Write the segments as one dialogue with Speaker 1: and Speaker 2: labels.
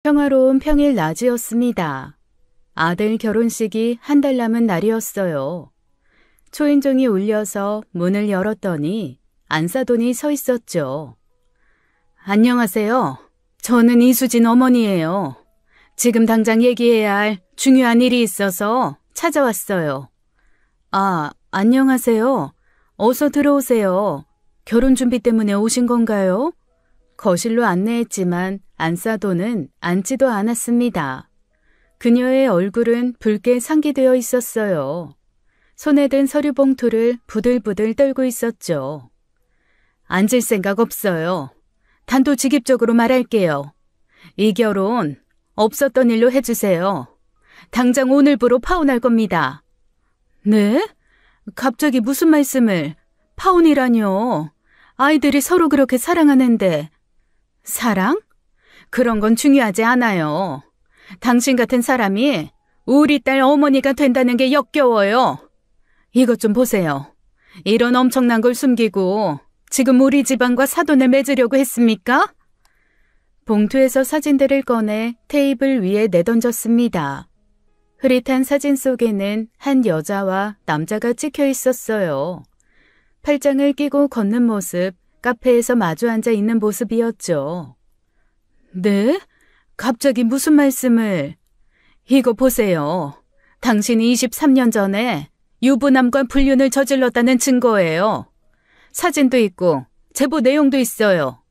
Speaker 1: 평화로운 평일 낮이었습니다. 아들 결혼식이 한 달 남은 날이었어요. 초인종이 울려서 문을 열었더니 안사돈이 서 있었죠. 안녕하세요. 저는 이수진 어머니예요. 지금 당장 얘기해야 할 중요한 일이 있어서 찾아왔어요. 아, 안녕하세요. 어서 들어오세요. 결혼 준비 때문에 오신 건가요? 거실로 안내했지만 안사돈은 앉지도 않았습니다. 그녀의 얼굴은 붉게 상기되어 있었어요. 손에 든 서류 봉투를 부들부들 떨고 있었죠. 앉을 생각 없어요. 단도직입적으로 말할게요. 이 결혼 없었던 일로 해주세요. 당장 오늘부로 파혼할 겁니다. 네? 갑자기 무슨 말씀을? 파혼이라뇨. 아이들이 서로 그렇게 사랑하는데. 사랑? 그런 건 중요하지 않아요. 당신 같은 사람이 우리 딸 어머니가 된다는 게 역겨워요. 이것 좀 보세요. 이런 엄청난 걸 숨기고 지금 우리 집안과 사돈을 맺으려고 했습니까? 봉투에서 사진들을 꺼내 테이블 위에 내던졌습니다. 흐릿한 사진 속에는 한 여자와 남자가 찍혀 있었어요. 팔짱을 끼고 걷는 모습, 카페에서 마주 앉아 있는 모습이었죠. 네? 갑자기 무슨 말씀을? 이거 보세요. 당신이 23년 전에 유부남과 불륜을 저질렀다는 증거예요. 사진도 있고 제보 내용도 있어요.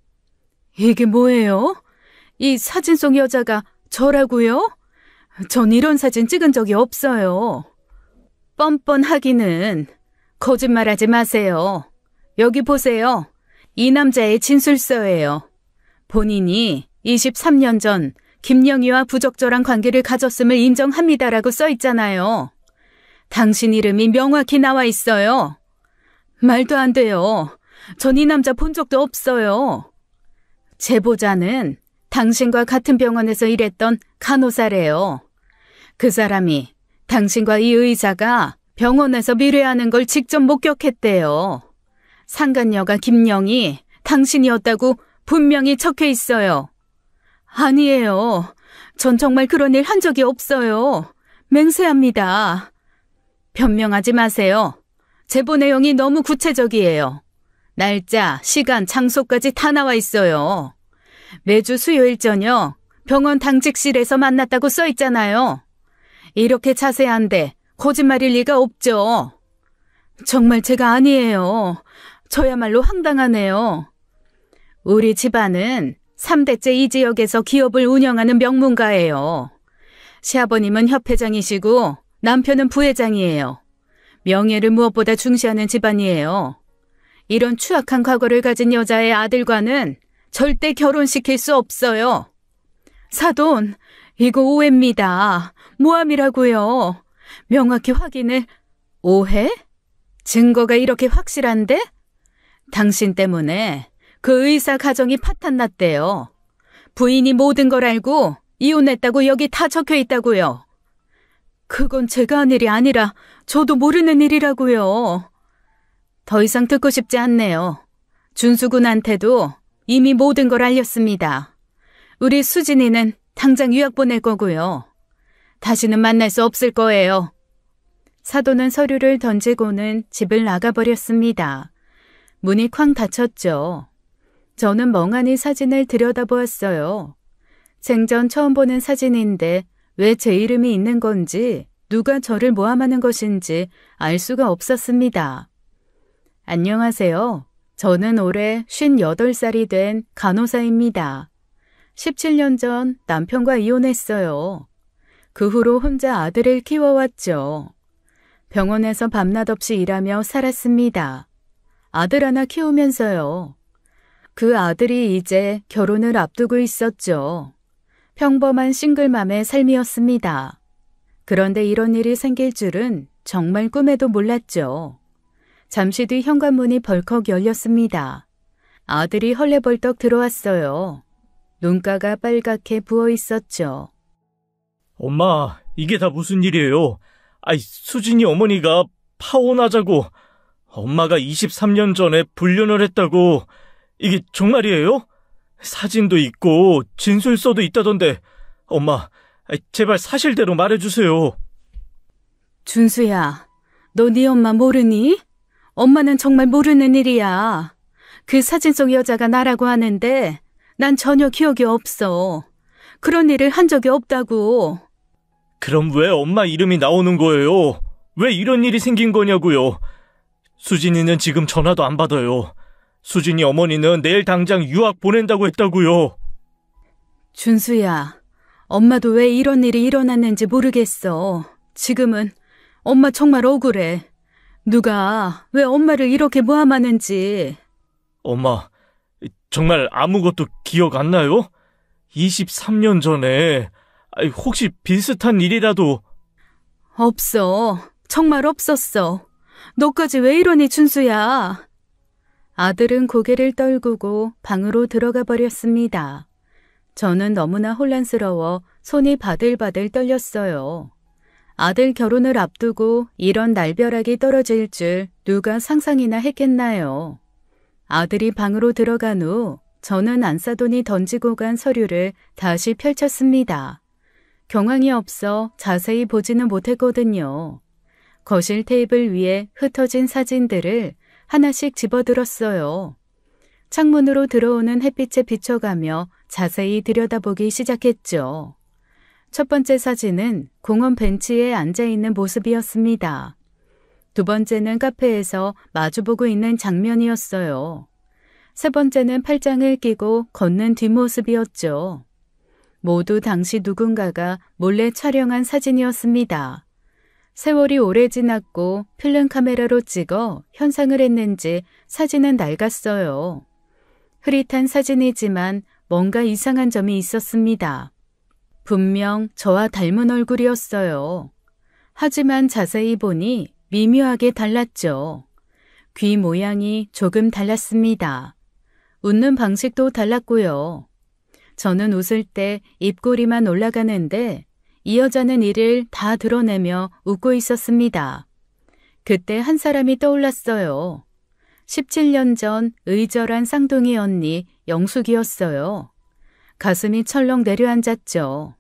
Speaker 1: 이게 뭐예요? 이 사진 속 여자가 저라고요? 전 이런 사진 찍은 적이 없어요. 뻔뻔하기는. 거짓말하지 마세요. 여기 보세요. 이 남자의 진술서예요. 본인이 23년 전 김영희와 부적절한 관계를 가졌음을 인정합니다라고 써 있잖아요. 당신 이름이 명확히 나와 있어요. 말도 안 돼요. 전 이 남자 본 적도 없어요. 제보자는 당신과 같은 병원에서 일했던 간호사래요. 그 사람이 당신과 이 의사가 병원에서 미뢰하는 걸 직접 목격했대요. 상간녀가 김영희, 당신이었다고 분명히 적혀 있어요. 아니에요. 전 정말 그런 일 한 적이 없어요. 맹세합니다. 변명하지 마세요. 제보 내용이 너무 구체적이에요. 날짜, 시간, 장소까지 다 나와 있어요. 매주 수요일 저녁 병원 당직실에서 만났다고 써 있잖아요. 이렇게 자세한데 거짓말일 리가 없죠. 정말 제가 아니에요. 저야말로 황당하네요. 우리 집안은 3대째 이 지역에서 기업을 운영하는 명문가예요. 시아버님은 협회장이시고 남편은 부회장이에요. 명예를 무엇보다 중시하는 집안이에요. 이런 추악한 과거를 가진 여자의 아들과는 절대 결혼시킬 수 없어요. 사돈, 이거 오해입니다. 모함이라고요. 명확히 확인을. 오해? 증거가 이렇게 확실한데? 당신 때문에 그 의사 가정이 파탄났대요. 부인이 모든 걸 알고 이혼했다고 여기 다 적혀 있다고요. 그건 제가 한 일이 아니라 저도 모르는 일이라고요. 더 이상 듣고 싶지 않네요. 준수 군한테도 이미 모든 걸 알렸습니다. 우리 수진이는 당장 유학 보낼 거고요. 다시는 만날 수 없을 거예요. 사돈은 서류를 던지고는 집을 나가버렸습니다. 문이 쾅 닫혔죠. 저는 멍하니 사진을 들여다보았어요. 생전 처음 보는 사진인데 왜 제 이름이 있는 건지, 누가 저를 모함하는 것인지 알 수가 없었습니다. 안녕하세요. 저는 올해 58살이 된 간호사입니다. 17년 전 남편과 이혼했어요. 그 후로 혼자 아들을 키워왔죠. 병원에서 밤낮 없이 일하며 살았습니다. 아들 하나 키우면서요. 그 아들이 이제 결혼을 앞두고 있었죠. 평범한 싱글맘의 삶이었습니다. 그런데 이런 일이 생길 줄은 정말 꿈에도 몰랐죠. 잠시 뒤 현관문이 벌컥 열렸습니다. 아들이 헐레벌떡 들어왔어요. 눈가가 빨갛게 부어 있었죠.
Speaker 2: 엄마, 이게 다 무슨 일이에요? 수진이 어머니가 파혼하자고, 엄마가 23년 전에 불륜을 했다고, 이게 정말이에요? 사진도 있고 진술서도 있다던데 엄마, 제발 사실대로 말해주세요.
Speaker 1: 준수야, 너 네 엄마 모르니? 엄마는 정말 모르는 일이야. 그 사진 속 여자가 나라고 하는데 난 전혀 기억이 없어. 그런 일을 한 적이 없다고.
Speaker 2: 그럼 왜 엄마 이름이 나오는 거예요? 왜 이런 일이 생긴 거냐고요? 수진이는 지금 전화도 안 받아요. 수진이 어머니는 내일 당장 유학 보낸다고 했다고요.
Speaker 1: 준수야, 엄마도 왜 이런 일이 일어났는지 모르겠어. 지금은 엄마 정말 억울해. 누가 왜 엄마를 이렇게 모함하는지.
Speaker 2: 엄마, 정말 아무것도 기억 안 나요? 23년 전에 혹시 비슷한 일이라도...
Speaker 1: 없어. 정말 없었어. 너까지 왜 이러니, 준수야. 아들은 고개를 떨구고 방으로 들어가 버렸습니다. 저는 너무나 혼란스러워 손이 바들바들 떨렸어요. 아들 결혼을 앞두고 이런 날벼락이 떨어질 줄 누가 상상이나 했겠나요? 아들이 방으로 들어간 후 저는 안사돈이 던지고 간 서류를 다시 펼쳤습니다. 경황이 없어 자세히 보지는 못했거든요. 거실 테이블 위에 흩어진 사진들을 하나씩 집어들었어요. 창문으로 들어오는 햇빛에 비춰가며 자세히 들여다보기 시작했죠. 첫 번째 사진은 공원 벤치에 앉아있는 모습이었습니다. 두 번째는 카페에서 마주보고 있는 장면이었어요. 세 번째는 팔짱을 끼고 걷는 뒷모습이었죠. 모두 당시 누군가가 몰래 촬영한 사진이었습니다. 세월이 오래 지났고 필름 카메라로 찍어 현상을 했는지 사진은 낡았어요. 흐릿한 사진이지만 뭔가 이상한 점이 있었습니다. 분명 저와 닮은 얼굴이었어요. 하지만 자세히 보니 미묘하게 달랐죠. 귀 모양이 조금 달랐습니다. 웃는 방식도 달랐고요. 저는 웃을 때 입꼬리만 올라가는데 이 여자는 이를 다 드러내며 웃고 있었습니다. 그때 한 사람이 떠올랐어요. 17년 전 의절한 쌍둥이 언니 영숙이었어요. 가슴이 철렁 내려앉았죠.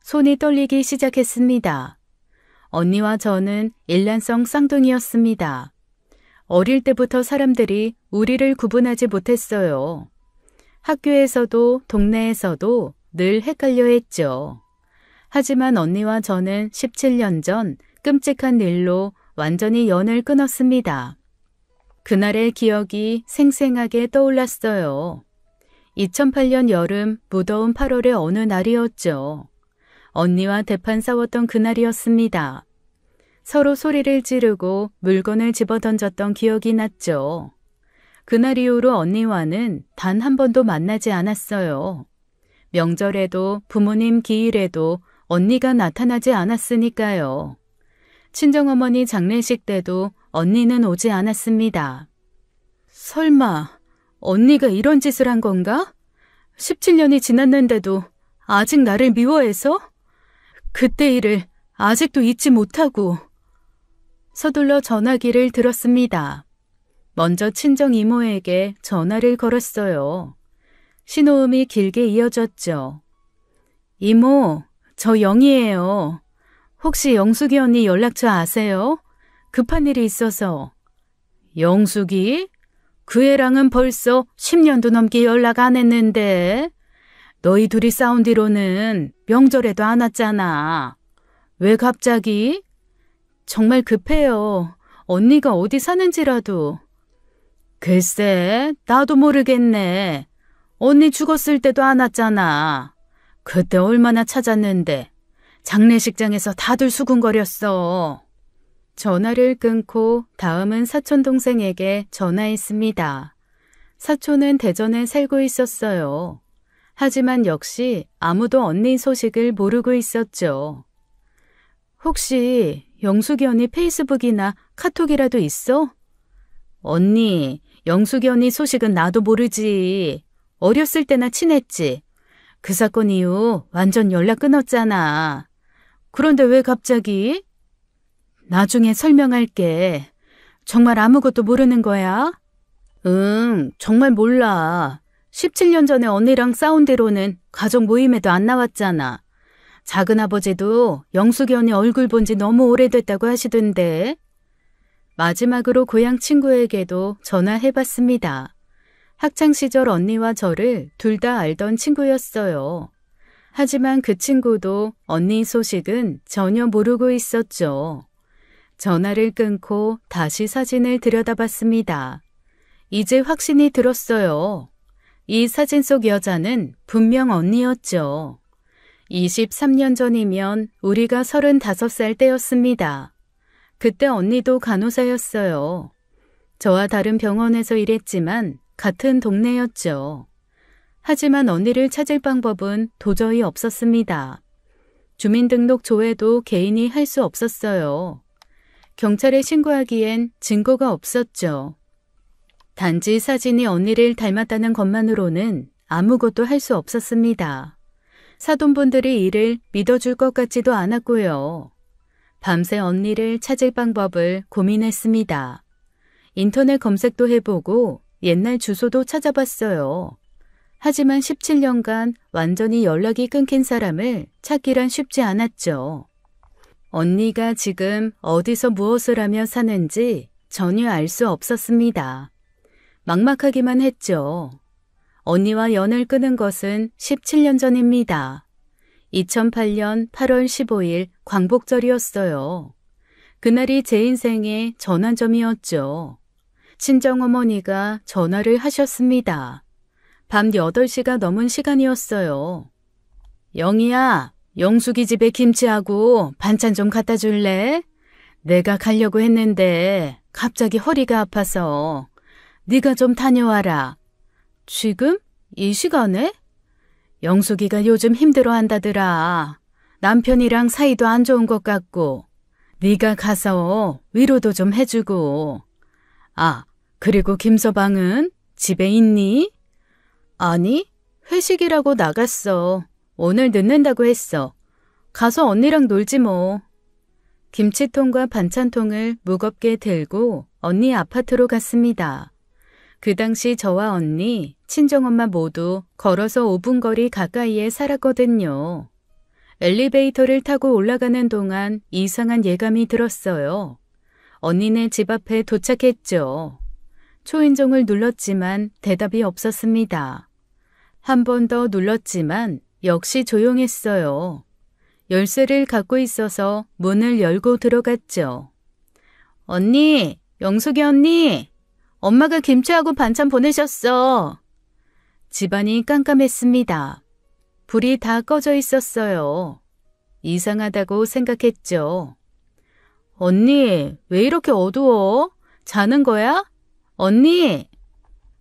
Speaker 1: 손이 떨리기 시작했습니다. 언니와 저는 일란성 쌍둥이였습니다. 어릴 때부터 사람들이 우리를 구분하지 못했어요. 학교에서도 동네에서도 늘 헷갈려 했죠. 하지만 언니와 저는 17년 전 끔찍한 일로 완전히 연을 끊었습니다. 그날의 기억이 생생하게 떠올랐어요. 2008년 여름 무더운 8월의 어느 날이었죠. 언니와 대판 싸웠던 그날이었습니다. 서로 소리를 지르고 물건을 집어던졌던 기억이 났죠. 그날 이후로 언니와는 단 한 번도 만나지 않았어요. 명절에도 부모님 기일에도 언니가 나타나지 않았으니까요. 친정어머니 장례식 때도 언니는 오지 않았습니다. 설마 언니가 이런 짓을 한 건가? 17년이 지났는데도 아직 나를 미워해서? 그때 일을 아직도 잊지 못하고. 서둘러 전화기를 들었습니다. 먼저 친정 이모에게 전화를 걸었어요. 신호음이 길게 이어졌죠. 이모, 저 영희예요. 혹시 영숙이 언니 연락처 아세요? 급한 일이 있어서. 영숙이? 그 애랑은 벌써 10년도 넘게 연락 안 했는데. 너희 둘이 싸운 뒤로는 명절에도 안 왔잖아. 왜 갑자기? 정말 급해요. 언니가 어디 사는지라도. 글쎄, 나도 모르겠네. 언니 죽었을 때도 안 왔잖아. 그때 얼마나 찾았는데. 장례식장에서 다들 수군거렸어. 전화를 끊고 다음은 사촌 동생에게 전화했습니다. 사촌은 대전에 살고 있었어요. 하지만 역시 아무도 언니 소식을 모르고 있었죠. 혹시 영숙이 언니 페이스북이나 카톡이라도 있어? 언니, 영숙이 언니 소식은 나도 모르지. 어렸을 때나 친했지. 그 사건 이후 완전 연락 끊었잖아. 그런데 왜 갑자기? 나중에 설명할게. 정말 아무것도 모르는 거야? 응, 정말 몰라. 17년 전에 언니랑 싸운 뒤로는 가족 모임에도 안 나왔잖아. 작은아버지도 영숙이 언니 얼굴 본 지 너무 오래됐다고 하시던데. 마지막으로 고향 친구에게도 전화해봤습니다. 학창시절 언니와 저를 둘 다 알던 친구였어요. 하지만 그 친구도 언니 소식은 전혀 모르고 있었죠. 전화를 끊고 다시 사진을 들여다봤습니다. 이제 확신이 들었어요. 이 사진 속 여자는 분명 언니였죠. 23년 전이면 우리가 35살 때였습니다. 그때 언니도 간호사였어요. 저와 다른 병원에서 일했지만 같은 동네였죠. 하지만 언니를 찾을 방법은 도저히 없었습니다. 주민등록 조회도 개인이 할 수 없었어요. 경찰에 신고하기엔 증거가 없었죠. 단지 사진이 언니를 닮았다는 것만으로는 아무것도 할 수 없었습니다. 사돈분들이 이를 믿어줄 것 같지도 않았고요. 밤새 언니를 찾을 방법을 고민했습니다. 인터넷 검색도 해보고 옛날 주소도 찾아봤어요. 하지만 17년간 완전히 연락이 끊긴 사람을 찾기란 쉽지 않았죠. 언니가 지금 어디서 무엇을 하며 사는지 전혀 알 수 없었습니다. 막막하기만 했죠. 언니와 연을 끊은 것은 17년 전입니다. 2008년 8월 15일 광복절이었어요. 그날이 제 인생의 전환점이었죠. 친정어머니가 전화를 하셨습니다. 밤 8시가 넘은 시간이었어요. 영희야, 영숙이 집에 김치하고 반찬 좀 갖다 줄래? 내가 가려고 했는데 갑자기 허리가 아파서 네가 좀 다녀와라. 지금? 이 시간에? 영숙이가 요즘 힘들어한다더라. 남편이랑 사이도 안 좋은 것 같고 네가 가서 위로도 좀 해주고. 아, 그리고 김서방은 집에 있니? 아니, 회식이라고 나갔어. 오늘 늦는다고 했어. 가서 언니랑 놀지 뭐. 김치통과 반찬통을 무겁게 들고 언니 아파트로 갔습니다. 그 당시 저와 언니, 친정엄마 모두 걸어서 5분 거리 가까이에 살았거든요. 엘리베이터를 타고 올라가는 동안 이상한 예감이 들었어요. 언니네 집 앞에 도착했죠. 초인종을 눌렀지만 대답이 없었습니다. 한 번 더 눌렀지만 역시 조용했어요. 열쇠를 갖고 있어서 문을 열고 들어갔죠. 언니, 영숙이 언니, 엄마가 김치하고 반찬 보내셨어. 집안이 깜깜했습니다. 불이 다 꺼져 있었어요. 이상하다고 생각했죠. 언니, 왜 이렇게 어두워? 자는 거야? 언니!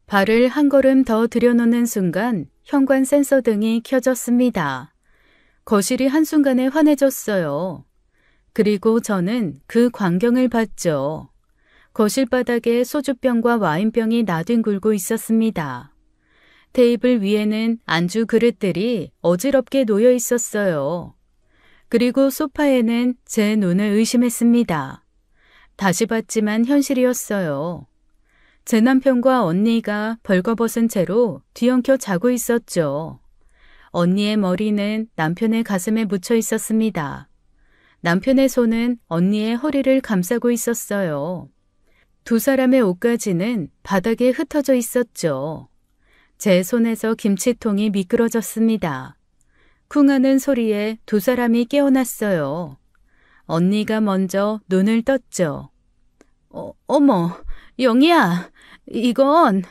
Speaker 1: 발을 한 걸음 더 들여놓는 순간 현관 센서 등이 켜졌습니다. 거실이 한순간에 환해졌어요. 그리고 저는 그 광경을 봤죠. 거실 바닥에 소주병과 와인병이 나뒹굴고 있었습니다. 테이블 위에는 안주 그릇들이 어지럽게 놓여 있었어요. 그리고 소파에는 제 눈을 의심했습니다. 다시 봤지만 현실이었어요. 제 남편과 언니가 벌거벗은 채로 뒤엉켜 자고 있었죠. 언니의 머리는 남편의 가슴에 묻혀 있었습니다. 남편의 손은 언니의 허리를 감싸고 있었어요. 두 사람의 옷가지는 바닥에 흩어져 있었죠. 제 손에서 김치통이 미끄러졌습니다. 쿵 하는 소리에 두 사람이 깨어났어요. 언니가 먼저 눈을 떴죠. 어머, 영희야, 이건...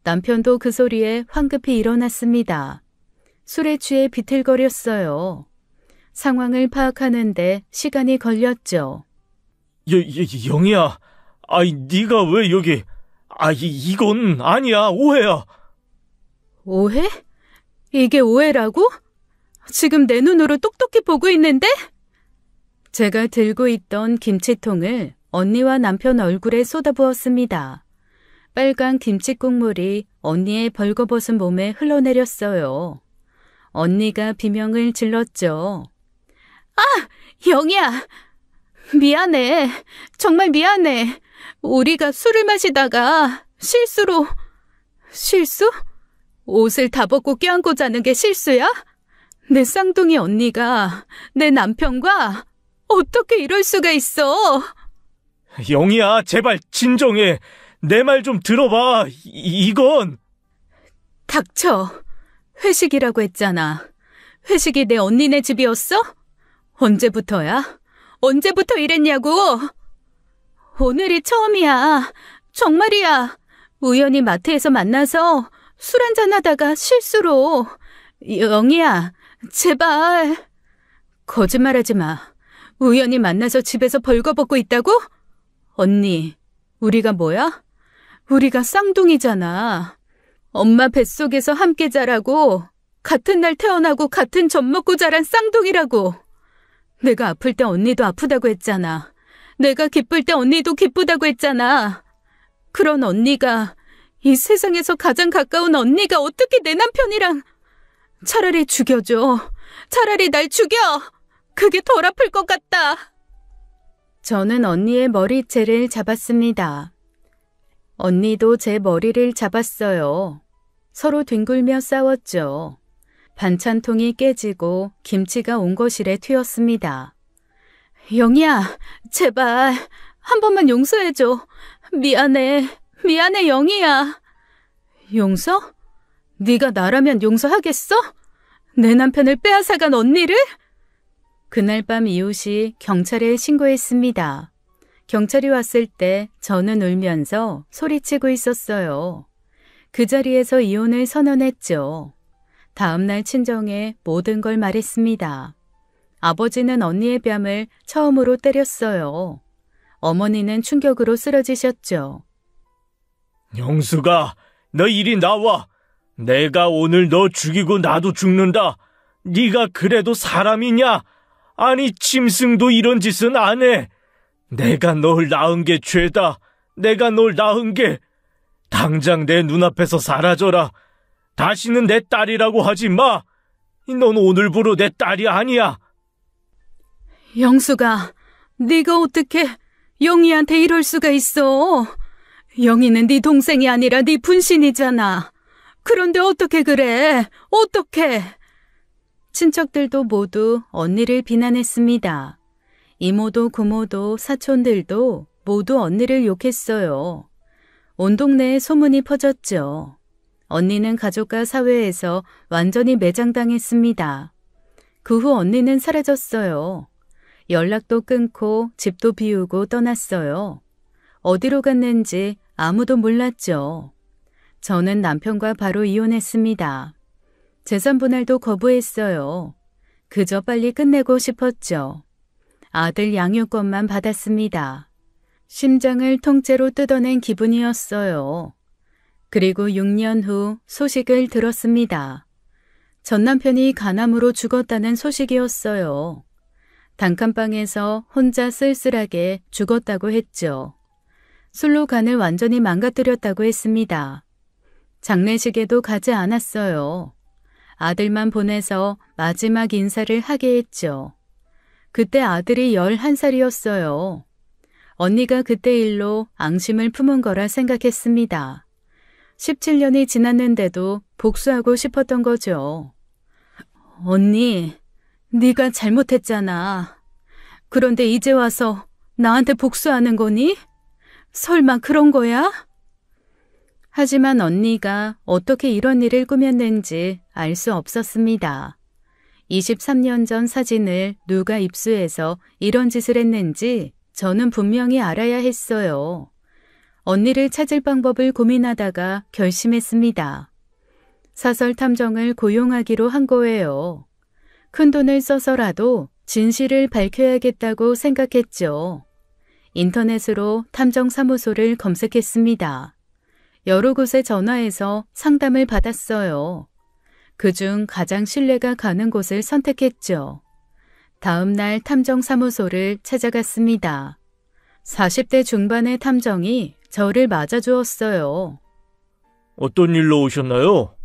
Speaker 1: 남편도 그 소리에 황급히 일어났습니다. 술에 취해 비틀거렸어요. 상황을 파악하는데 시간이 걸렸죠.
Speaker 2: 영희야, 아이, 네가 왜 여기... 이건 아니야, 오해야.
Speaker 1: 오해? 이게 오해라고? 지금 내 눈으로 똑똑히 보고 있는데? 제가 들고 있던 김치통을 언니와 남편 얼굴에 쏟아부었습니다. 빨간 김치 국물이 언니의 벌거벗은 몸에 흘러내렸어요. 언니가 비명을 질렀죠. 아! 영희야! 미안해. 정말 미안해. 우리가 술을 마시다가 실수로... 실수? 옷을 다 벗고 껴안고 자는 게 실수야? 내 쌍둥이 언니가 내 남편과 어떻게 이럴 수가 있어?
Speaker 2: 영희야, 제발 진정해. 내 말 좀 들어봐. 이건...
Speaker 1: 닥쳐. 회식이라고 했잖아. 회식이 내 언니네 집이었어? 언제부터야? 언제부터 이랬냐고? 오늘이 처음이야. 정말이야. 우연히 마트에서 만나서 술 한잔 하다가 실수로. 영희야, 제발. 거짓말하지 마. 우연히 만나서 집에서 벌거벗고 있다고? 언니, 우리가 뭐야? 우리가 쌍둥이잖아. 엄마 뱃속에서 함께 자라고 같은 날 태어나고 같은 젖 먹고 자란 쌍둥이라고. 내가 아플 때 언니도 아프다고 했잖아. 내가 기쁠 때 언니도 기쁘다고 했잖아. 그런 언니가, 이 세상에서 가장 가까운 언니가 어떻게 내 남편이랑. 차라리 죽여줘. 차라리 날 죽여. 그게 덜 아플 것 같다. 저는 언니의 머리채를 잡았습니다. 언니도 제 머리를 잡았어요. 서로 뒹굴며 싸웠죠. 반찬통이 깨지고 김치가 온거실에 튀었습니다. 영희야, 제발 한 번만 용서해줘. 미안해. 미안해, 영희야. 용서? 네가 나라면 용서하겠어? 내 남편을 빼앗아간 언니를? 그날 밤 이웃이 경찰에 신고했습니다. 경찰이 왔을 때 저는 울면서 소리치고 있었어요. 그 자리에서 이혼을 선언했죠. 다음날 친정에 모든 걸 말했습니다. 아버지는 언니의 뺨을 처음으로 때렸어요. 어머니는 충격으로 쓰러지셨죠.
Speaker 2: 영수가, 너 이리 나와. 내가 오늘 너 죽이고 나도 죽는다. 네가 그래도 사람이냐? 아니, 짐승도 이런 짓은 안 해. 내가 널 낳은 게 죄다. 내가 널 낳은 게. 당장 내 눈앞에서 사라져라. 다시는 내 딸이라고 하지 마. 넌 오늘부로 내 딸이 아니야.
Speaker 1: 영수가, 네가 어떻게 영희한테 이럴 수가 있어? 영희는 네 동생이 아니라 네 분신이잖아. 그런데 어떻게 그래? 어떻게? 친척들도 모두 언니를 비난했습니다. 이모도 고모도 사촌들도 모두 언니를 욕했어요. 온 동네에 소문이 퍼졌죠. 언니는 가족과 사회에서 완전히 매장당했습니다. 그 후 언니는 사라졌어요. 연락도 끊고 집도 비우고 떠났어요. 어디로 갔는지 아무도 몰랐죠. 저는 남편과 바로 이혼했습니다. 재산 분할도 거부했어요. 그저 빨리 끝내고 싶었죠. 아들 양육권만 받았습니다. 심장을 통째로 뜯어낸 기분이었어요. 그리고 6년 후 소식을 들었습니다. 전 남편이 간암으로 죽었다는 소식이었어요. 단칸방에서 혼자 쓸쓸하게 죽었다고 했죠. 술로 간을 완전히 망가뜨렸다고 했습니다. 장례식에도 가지 않았어요. 아들만 보내서 마지막 인사를 하게 했죠. 그때 아들이 11살이었어요. 언니가 그때 일로 앙심을 품은 거라 생각했습니다. 17년이 지났는데도 복수하고 싶었던 거죠. 언니, 네가 잘못했잖아. 그런데 이제 와서 나한테 복수하는 거니? 설마 그런 거야? 하지만 언니가 어떻게 이런 일을 꾸몄는지 알 수 없었습니다. 23년 전 사진을 누가 입수해서 이런 짓을 했는지 저는 분명히 알아야 했어요. 언니를 찾을 방법을 고민하다가 결심했습니다. 사설 탐정을 고용하기로 한 거예요. 큰돈을 써서라도 진실을 밝혀야겠다고 생각했죠. 인터넷으로 탐정사무소를 검색했습니다. 여러 곳에 전화해서 상담을 받았어요. 그중 가장 신뢰가 가는 곳을 선택했죠. 다음 날 탐정사무소를 찾아갔습니다. 40대 중반의 탐정이 저를 맞아주었어요.
Speaker 2: 어떤 일로 오셨나요?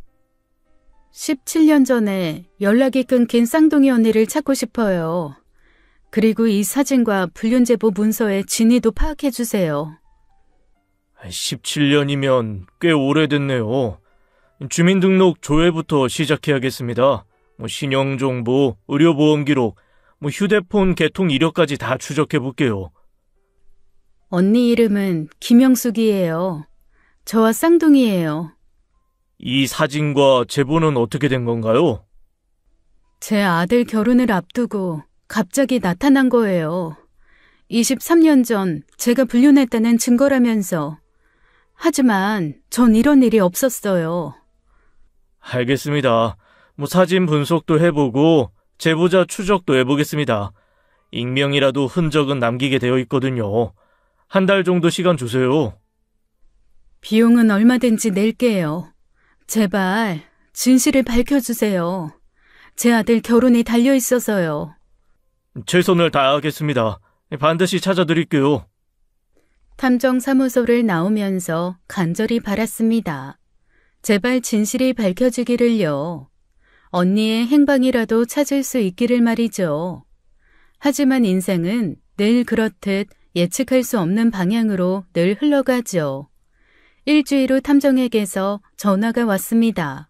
Speaker 1: 17년 전에 연락이 끊긴 쌍둥이 언니를 찾고 싶어요. 그리고 이 사진과 불륜제보 문서의 진위도 파악해 주세요.
Speaker 2: 17년이면 꽤 오래됐네요. 주민등록 조회부터 시작해야겠습니다. 신용정보, 의료보험 기록, 휴대폰 개통 이력까지 다 추적해 볼게요.
Speaker 1: 언니 이름은 김영숙이에요. 저와 쌍둥이에요.
Speaker 2: 이 사진과 제보는 어떻게 된 건가요?
Speaker 1: 제 아들 결혼을 앞두고 갑자기 나타난 거예요. 23년 전 제가 불륜했다는 증거라면서. 하지만 전 이런 일이 없었어요.
Speaker 2: 알겠습니다. 사진 분석도 해보고 제보자 추적도 해보겠습니다. 익명이라도 흔적은 남기게 되어 있거든요. 한 달 정도 시간 주세요.
Speaker 1: 비용은 얼마든지 낼게요. 제발 진실을 밝혀주세요. 제 아들 결혼이 달려있어서요.
Speaker 2: 최선을 다하겠습니다. 반드시 찾아드릴게요.
Speaker 1: 탐정사무소를 나오면서 간절히 바랐습니다. 제발 진실이 밝혀지기를요. 언니의 행방이라도 찾을 수 있기를 말이죠. 하지만 인생은 늘 그렇듯 예측할 수 없는 방향으로 늘 흘러가죠. 일주일 후 탐정에게서 전화가 왔습니다.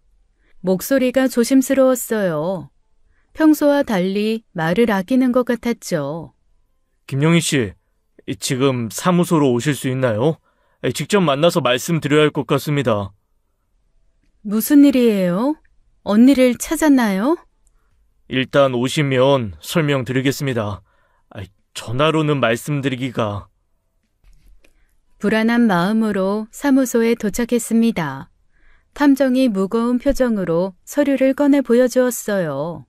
Speaker 1: 목소리가 조심스러웠어요. 평소와 달리 말을 아끼는 것 같았죠.
Speaker 2: 김영희 씨, 지금 사무소로 오실 수 있나요? 직접 만나서 말씀드려야 할 것 같습니다.
Speaker 1: 무슨 일이에요? 언니를 찾았나요?
Speaker 2: 일단 오시면 설명드리겠습니다. 전화로는 말씀드리기가...
Speaker 1: 불안한 마음으로 사무소에 도착했습니다. 탐정이 무거운 표정으로 서류를 꺼내 보여주었어요.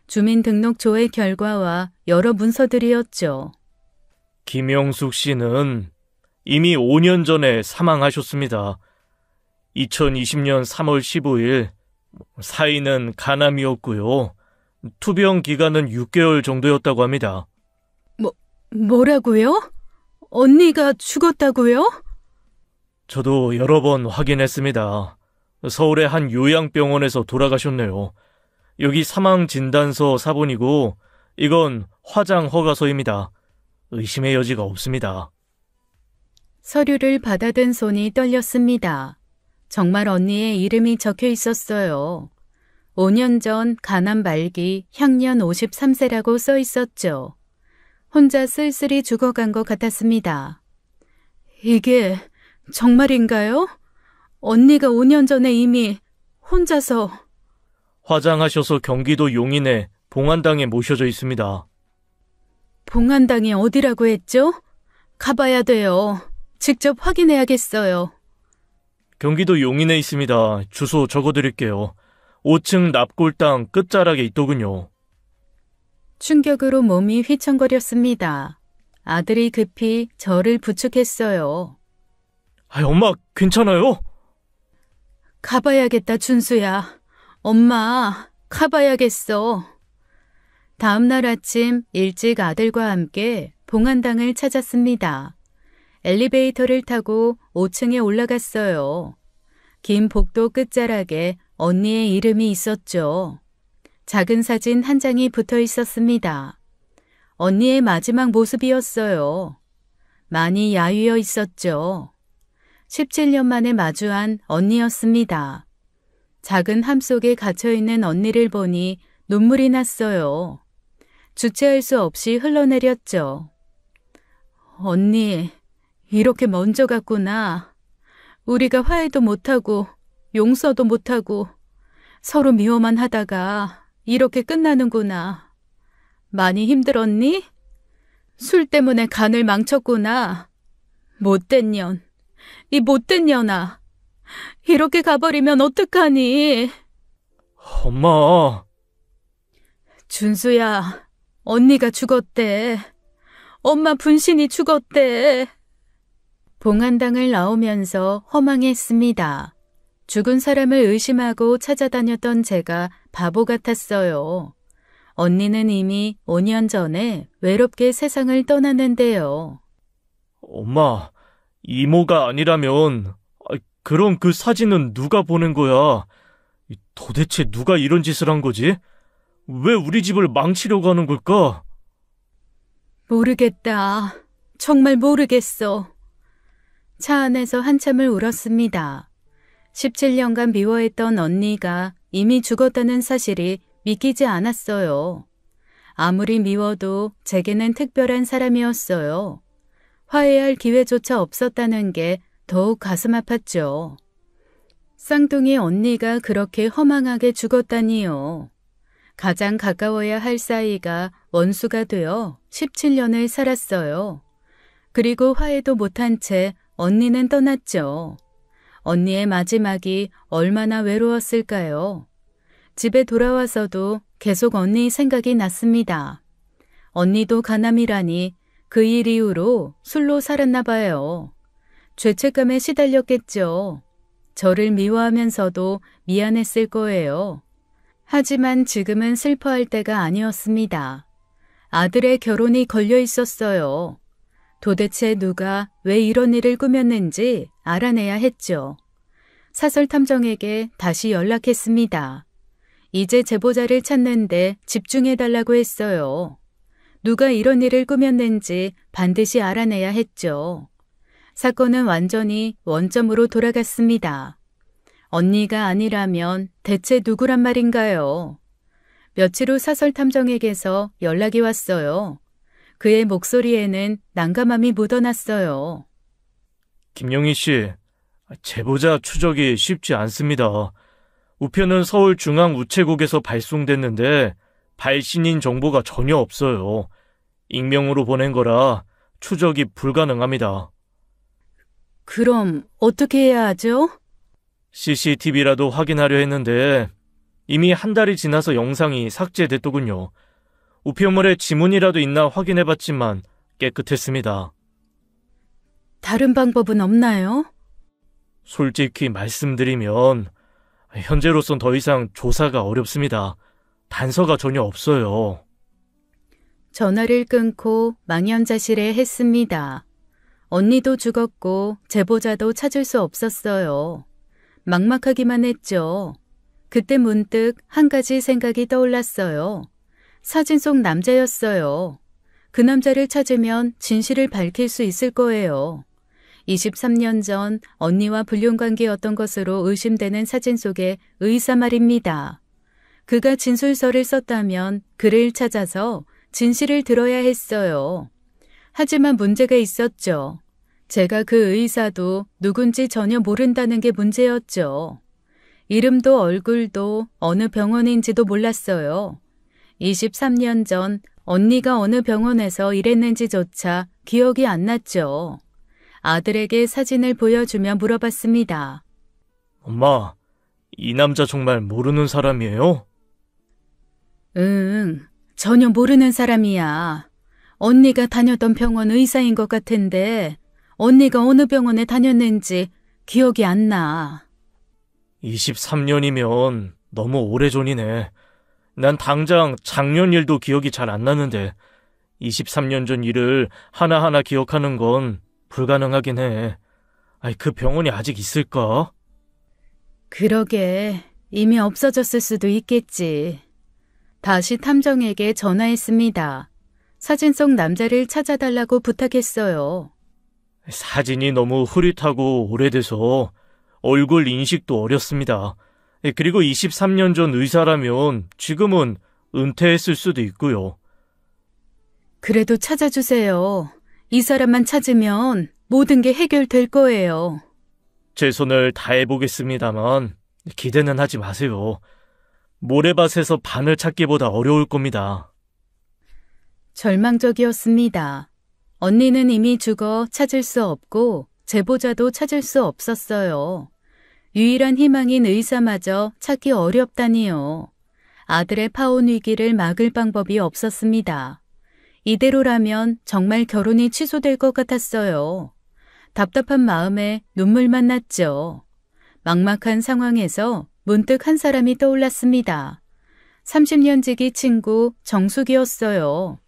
Speaker 1: 주민등록조회 결과와 여러 문서들이었죠.
Speaker 2: 김영숙 씨는 이미 5년 전에 사망하셨습니다. 2020년 3월 15일, 사인은 간암이었고요. 투병 기간은 6개월 정도였다고 합니다.
Speaker 1: 뭐라고요? 언니가 죽었다고요?
Speaker 2: 저도 여러 번 확인했습니다. 서울의 한 요양병원에서 돌아가셨네요. 여기 사망진단서 사본이고 이건 화장 허가서입니다. 의심의 여지가 없습니다.
Speaker 1: 서류를 받아든 손이 떨렸습니다. 정말 언니의 이름이 적혀 있었어요. 5년 전 간암 말기 향년 53세라고 써 있었죠. 혼자 쓸쓸히 죽어간 것 같았습니다. 이게 정말인가요? 언니가 5년 전에 이미 혼자서...
Speaker 2: 화장하셔서 경기도 용인에 봉안당에 모셔져 있습니다.
Speaker 1: 봉안당이 어디라고 했죠? 가봐야 돼요. 직접 확인해야겠어요.
Speaker 2: 경기도 용인에 있습니다. 주소 적어드릴게요. 5층 납골당 끝자락에 있더군요.
Speaker 1: 충격으로 몸이 휘청거렸습니다. 아들이 급히 저를 부축했어요.
Speaker 2: 엄마, 괜찮아요?
Speaker 1: 가봐야겠다, 준수야. 엄마, 가봐야겠어. 다음 날 아침 일찍 아들과 함께 봉안당을 찾았습니다. 엘리베이터를 타고 5층에 올라갔어요. 긴 복도 끝자락에 언니의 이름이 있었죠. 작은 사진 한 장이 붙어 있었습니다. 언니의 마지막 모습이었어요. 많이 야위어 있었죠. 17년 만에 마주한 언니였습니다. 작은 함 속에 갇혀있는 언니를 보니 눈물이 났어요. 주체할 수 없이 흘러내렸죠. 언니, 이렇게 먼저 갔구나. 우리가 화해도 못하고 용서도 못하고 서로 미워만 하다가 이렇게 끝나는구나. 많이 힘들었니? 술 때문에 간을 망쳤구나. 못된 년. 이 못된 년아. 이렇게 가버리면 어떡하니?
Speaker 2: 엄마.
Speaker 1: 준수야, 언니가 죽었대. 엄마 분신이 죽었대. 봉안당을 나오면서 허망했습니다. 죽은 사람을 의심하고 찾아다녔던 제가 바보 같았어요. 언니는 이미 5년 전에 외롭게 세상을 떠났는데요.
Speaker 2: 엄마, 이모가 아니라면 그럼 그 사진은 누가 보낸 거야? 도대체 누가 이런 짓을 한 거지? 왜 우리 집을 망치려고 하는 걸까?
Speaker 1: 모르겠다. 정말 모르겠어. 차 안에서 한참을 울었습니다. 17년간 미워했던 언니가 이미 죽었다는 사실이 믿기지 않았어요. 아무리 미워도 제게는 특별한 사람이었어요. 화해할 기회조차 없었다는 게 더욱 가슴 아팠죠. 쌍둥이 언니가 그렇게 허망하게 죽었다니요. 가장 가까워야 할 사이가 원수가 되어 17년을 살았어요. 그리고 화해도 못한 채 언니는 떠났죠. 언니의 마지막이 얼마나 외로웠을까요? 집에 돌아와서도 계속 언니 생각이 났습니다. 언니도 가남이라니 그 일 이후로 술로 살았나 봐요. 죄책감에 시달렸겠죠. 저를 미워하면서도 미안했을 거예요. 하지만 지금은 슬퍼할 때가 아니었습니다. 아들의 결혼이 걸려 있었어요. 도대체 누가 왜 이런 일을 꾸몄는지 알아내야 했죠. 사설탐정에게 다시 연락했습니다. 이제 제보자를 찾는데 집중해달라고 했어요. 누가 이런 일을 꾸몄는지 반드시 알아내야 했죠. 사건은 완전히 원점으로 돌아갔습니다. 언니가 아니라면 대체 누구란 말인가요? 며칠 후 사설탐정에게서 연락이 왔어요. 그의 목소리에는 난감함이 묻어났어요.
Speaker 2: 김영희 씨, 제보자 추적이 쉽지 않습니다. 우편은 서울중앙우체국에서 발송됐는데 발신인 정보가 전혀 없어요. 익명으로 보낸 거라 추적이 불가능합니다.
Speaker 1: 그럼 어떻게 해야 하죠?
Speaker 2: CCTV라도 확인하려 했는데 이미 한 달이 지나서 영상이 삭제됐더군요. 우편물에 지문이라도 있나 확인해봤지만 깨끗했습니다.
Speaker 1: 다른 방법은 없나요?
Speaker 2: 솔직히 말씀드리면 현재로선 더 이상 조사가 어렵습니다. 단서가 전혀 없어요.
Speaker 1: 전화를 끊고 망연자실해 했습니다. 언니도 죽었고 제보자도 찾을 수 없었어요. 막막하기만 했죠. 그때 문득 한 가지 생각이 떠올랐어요. 사진 속 남자였어요. 그 남자를 찾으면 진실을 밝힐 수 있을 거예요. 23년 전 언니와 불륜관계였던 것으로 의심되는 사진 속의 의사 말입니다. 그가 진술서를 썼다면 그를 찾아서 진실을 들어야 했어요. 하지만 문제가 있었죠. 제가 그 의사도 누군지 전혀 모른다는 게 문제였죠. 이름도 얼굴도 어느 병원인지도 몰랐어요. 23년 전 언니가 어느 병원에서 일했는지조차 기억이 안 났죠. 아들에게 사진을 보여주며 물어봤습니다.
Speaker 2: 엄마, 이 남자 정말 모르는 사람이에요?
Speaker 1: 응, 전혀 모르는 사람이야. 언니가 다녔던 병원 의사인 것 같은데 언니가 어느 병원에 다녔는지 기억이 안 나.
Speaker 2: 23년이면 너무 오래전이네. 난 당장 작년 일도 기억이 잘 안 나는데 23년 전 일을 하나하나 기억하는 건 불가능하긴 해. 그 병원이 아직 있을까?
Speaker 1: 그러게, 이미 없어졌을 수도 있겠지. 다시 탐정에게 전화했습니다. 사진 속 남자를 찾아달라고 부탁했어요.
Speaker 2: 사진이 너무 흐릿하고 오래돼서 얼굴 인식도 어렵습니다. 그리고 23년 전 의사라면 지금은 은퇴했을 수도 있고요.
Speaker 1: 그래도 찾아주세요. 이 사람만 찾으면 모든 게 해결될 거예요.
Speaker 2: 최선을 다해보겠습니다만 기대는 하지 마세요. 모래밭에서 바늘 찾기보다 어려울 겁니다.
Speaker 1: 절망적이었습니다. 언니는 이미 죽어 찾을 수 없고 제보자도 찾을 수 없었어요. 유일한 희망인 의사마저 찾기 어렵다니요. 아들의 파혼 위기를 막을 방법이 없었습니다. 이대로라면 정말 결혼이 취소될 것 같았어요. 답답한 마음에 눈물만 났죠. 막막한 상황에서 문득 한 사람이 떠올랐습니다. 30년 지기 친구 정숙이었어요.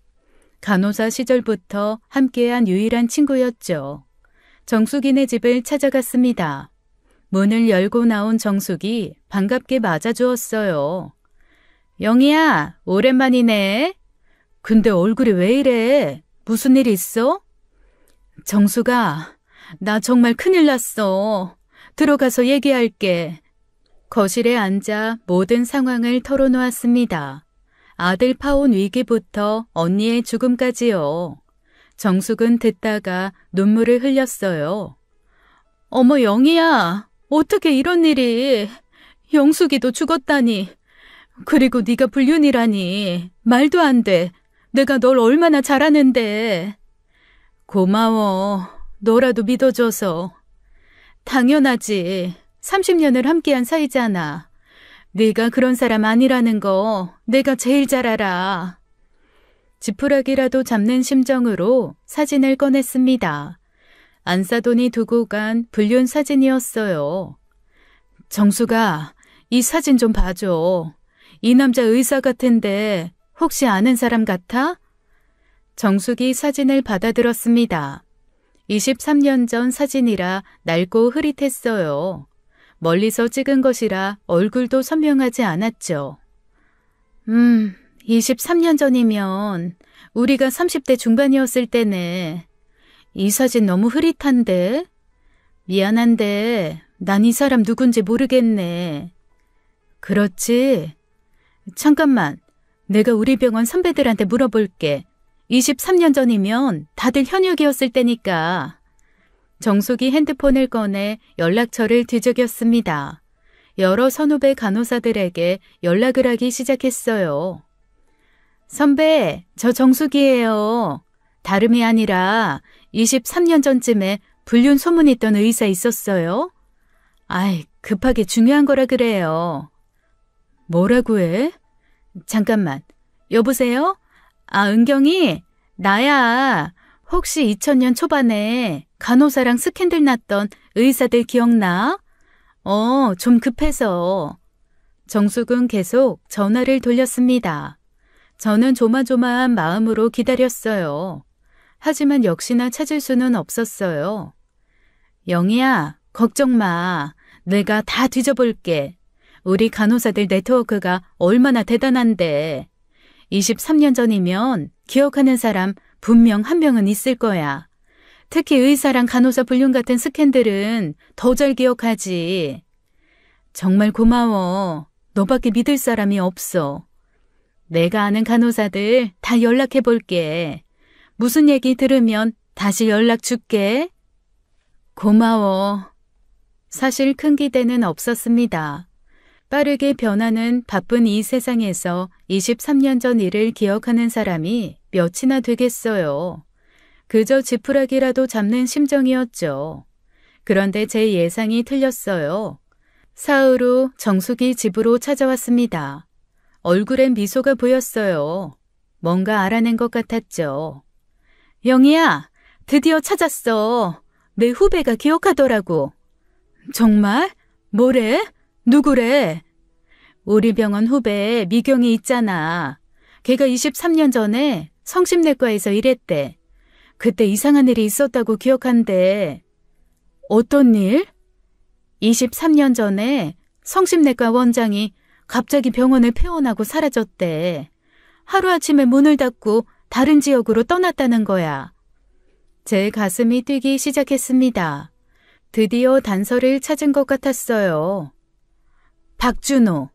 Speaker 1: 간호사 시절부터 함께한 유일한 친구였죠. 정숙이네 집을 찾아갔습니다. 문을 열고 나온 정숙이 반갑게 맞아주었어요. 영희야, 오랜만이네. 근데 얼굴이 왜 이래? 무슨 일 있어? 정숙아, 나 정말 큰일 났어. 들어가서 얘기할게. 거실에 앉아 모든 상황을 털어놓았습니다. 아들 파혼 위기부터 언니의 죽음까지요. 정숙은 듣다가 눈물을 흘렸어요. 어머, 영희야, 어떻게 이런 일이. 영숙이도 죽었다니. 그리고 네가 불륜이라니. 말도 안 돼. 내가 널 얼마나 잘하는데. 고마워. 너라도 믿어줘서. 당연하지. 30년을 함께한 사이잖아. 네가 그런 사람 아니라는 거 내가 제일 잘 알아. 지푸라기라도 잡는 심정으로 사진을 꺼냈습니다. 안사돈이 두고 간 불륜 사진이었어요. 정수가, 이 사진 좀 봐줘. 이 남자 의사 같은데 혹시 아는 사람 같아? 정숙이 사진을 받아들었습니다. 23년 전 사진이라 낡고 흐릿했어요. 멀리서 찍은 것이라 얼굴도 선명하지 않았죠. 23년 전이면 우리가 30대 중반이었을 때네. 이 사진 너무 흐릿한데? 미안한데 난 이 사람 누군지 모르겠네. 그렇지? 잠깐만, 내가 우리 병원 선배들한테 물어볼게. 23년 전이면 다들 현역이었을 때니까. 정숙이 핸드폰을 꺼내 연락처를 뒤적였습니다. 여러 선후배 간호사들에게 연락을 하기 시작했어요. 선배, 저 정숙이에요. 다름이 아니라 23년 전쯤에 불륜 소문이 있던 의사 있었어요? 아이, 급하게 중요한 거라 그래요. 뭐라고 해? 잠깐만, 여보세요? 아, 은경이? 나야. 혹시 2000년 초반에 간호사랑 스캔들 났던 의사들 기억나? 좀 급해서. 정숙은 계속 전화를 돌렸습니다. 저는 조마조마한 마음으로 기다렸어요. 하지만 역시나 찾을 수는 없었어요. 영희야, 걱정 마. 내가 다 뒤져볼게. 우리 간호사들 네트워크가 얼마나 대단한데. 23년 전이면 기억하는 사람 분명 한 명은 있을 거야. 특히 의사랑 간호사 불륜 같은 스캔들은 더 잘 기억하지. 정말 고마워. 너밖에 믿을 사람이 없어. 내가 아는 간호사들 다 연락해 볼게. 무슨 얘기 들으면 다시 연락 줄게. 고마워. 사실 큰 기대는 없었습니다. 빠르게 변하는 바쁜 이 세상에서 23년 전 일을 기억하는 사람이 몇이나 되겠어요. 그저 지푸라기라도 잡는 심정이었죠. 그런데 제 예상이 틀렸어요. 사흘 후 정숙이 집으로 찾아왔습니다. 얼굴엔 미소가 보였어요. 뭔가 알아낸 것 같았죠. 영희야, 드디어 찾았어. 내 후배가 기억하더라고. 정말? 뭐래? 누구래? 우리 병원 후배 미경이 있잖아. 걔가 23년 전에 성심내과에서 일했대. 그때 이상한 일이 있었다고 기억한대. 어떤 일? 23년 전에 성심내과 원장이 갑자기 병원을 폐원하고 사라졌대. 하루아침에 문을 닫고 다른 지역으로 떠났다는 거야. 제 가슴이 뛰기 시작했습니다. 드디어 단서를 찾은 것 같았어요. 박준호,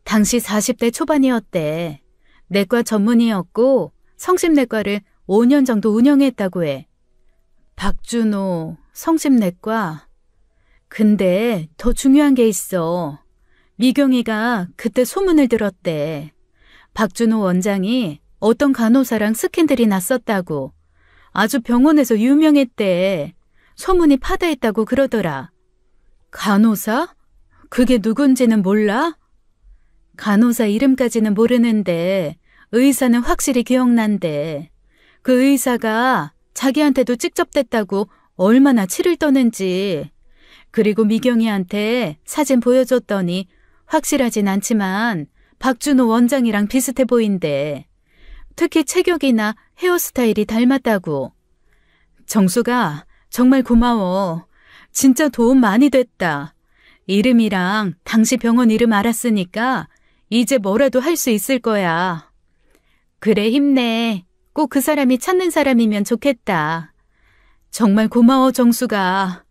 Speaker 1: 당시 40대 초반이었대. 내과 전문의였고 성심내과를 5년 정도 운영했다고 해. 박준호, 성심내과. 근데 더 중요한 게 있어. 미경이가 그때 소문을 들었대. 박준호 원장이 어떤 간호사랑 스캔들이 났었다고. 아주 병원에서 유명했대. 소문이 파다했다고 그러더라. 간호사? 그게 누군지는 몰라? 간호사 이름까지는 모르는데 의사는 확실히 기억난대. 그 의사가 자기한테도 직접됐다고 얼마나 치를 떠는지. 그리고 미경이한테 사진 보여줬더니 확실하진 않지만 박준호 원장이랑 비슷해 보인대. 특히 체격이나 헤어스타일이 닮았다고. 정수가 정말 고마워. 진짜 도움 많이 됐다. 이름이랑 당시 병원 이름 알았으니까 이제 뭐라도 할 수 있을 거야. 그래, 힘내. 꼭 그 사람이 찾는 사람이면 좋겠다. 정말 고마워, 정수가.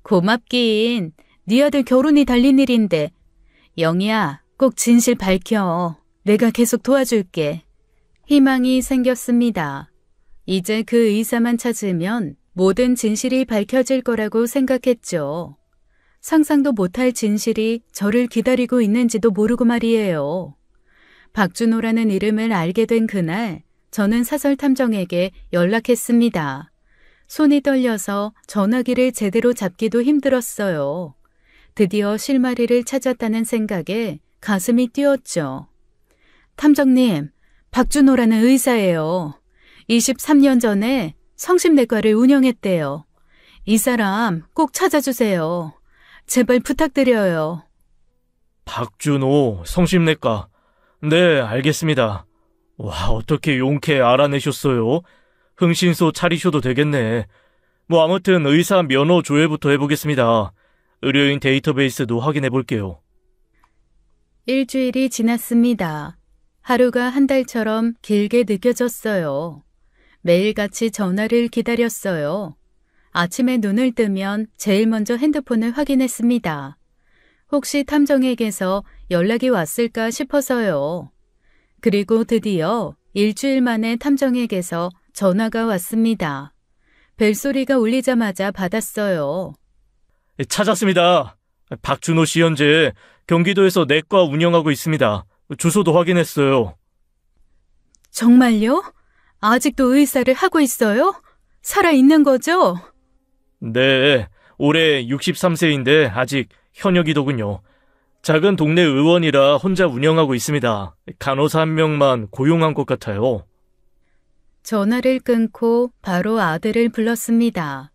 Speaker 1: 고맙긴. 네 아들 결혼이 달린 일인데 영희야, 꼭 진실 밝혀. 내가 계속 도와줄게. 희망이 생겼습니다. 이제 그 의사만 찾으면 모든 진실이 밝혀질 거라고 생각했죠. 상상도 못할 진실이 저를 기다리고 있는지도 모르고 말이에요. 박준호라는 이름을 알게 된 그날, 저는 사설탐정에게 연락했습니다. 손이 떨려서 전화기를 제대로 잡기도 힘들었어요. 드디어 실마리를 찾았다는 생각에 가슴이 뛰었죠. 탐정님, 박준호라는 의사예요. 23년 전에 성심내과를 운영했대요. 이 사람 꼭 찾아주세요. 제발 부탁드려요.
Speaker 2: 박준호, 성심내과. 네, 알겠습니다. 와, 어떻게 용케 알아내셨어요? 흥신소 차리셔도 되겠네. 뭐 아무튼 의사 면허 조회부터 해보겠습니다. 의료인 데이터베이스도 확인해 볼게요.
Speaker 1: 일주일이 지났습니다. 하루가 한 달처럼 길게 느껴졌어요. 매일같이 전화를 기다렸어요. 아침에 눈을 뜨면 제일 먼저 핸드폰을 확인했습니다. 혹시 탐정에게서 연락이 왔을까 싶어서요. 그리고 드디어 일주일 만에 탐정에게서 전화가 왔습니다. 벨소리가 울리자마자 받았어요.
Speaker 2: 찾았습니다. 박준호 씨 현재 경기도에서 내과 운영하고 있습니다. 주소도 확인했어요.
Speaker 1: 정말요? 아직도 의사를 하고 있어요? 살아있는 거죠?
Speaker 2: 네, 올해 63세인데 아직 현역이더군요. 작은 동네 의원이라 혼자 운영하고 있습니다. 간호사 한 명만 고용한 것 같아요.
Speaker 1: 전화를 끊고 바로 아들을 불렀습니다.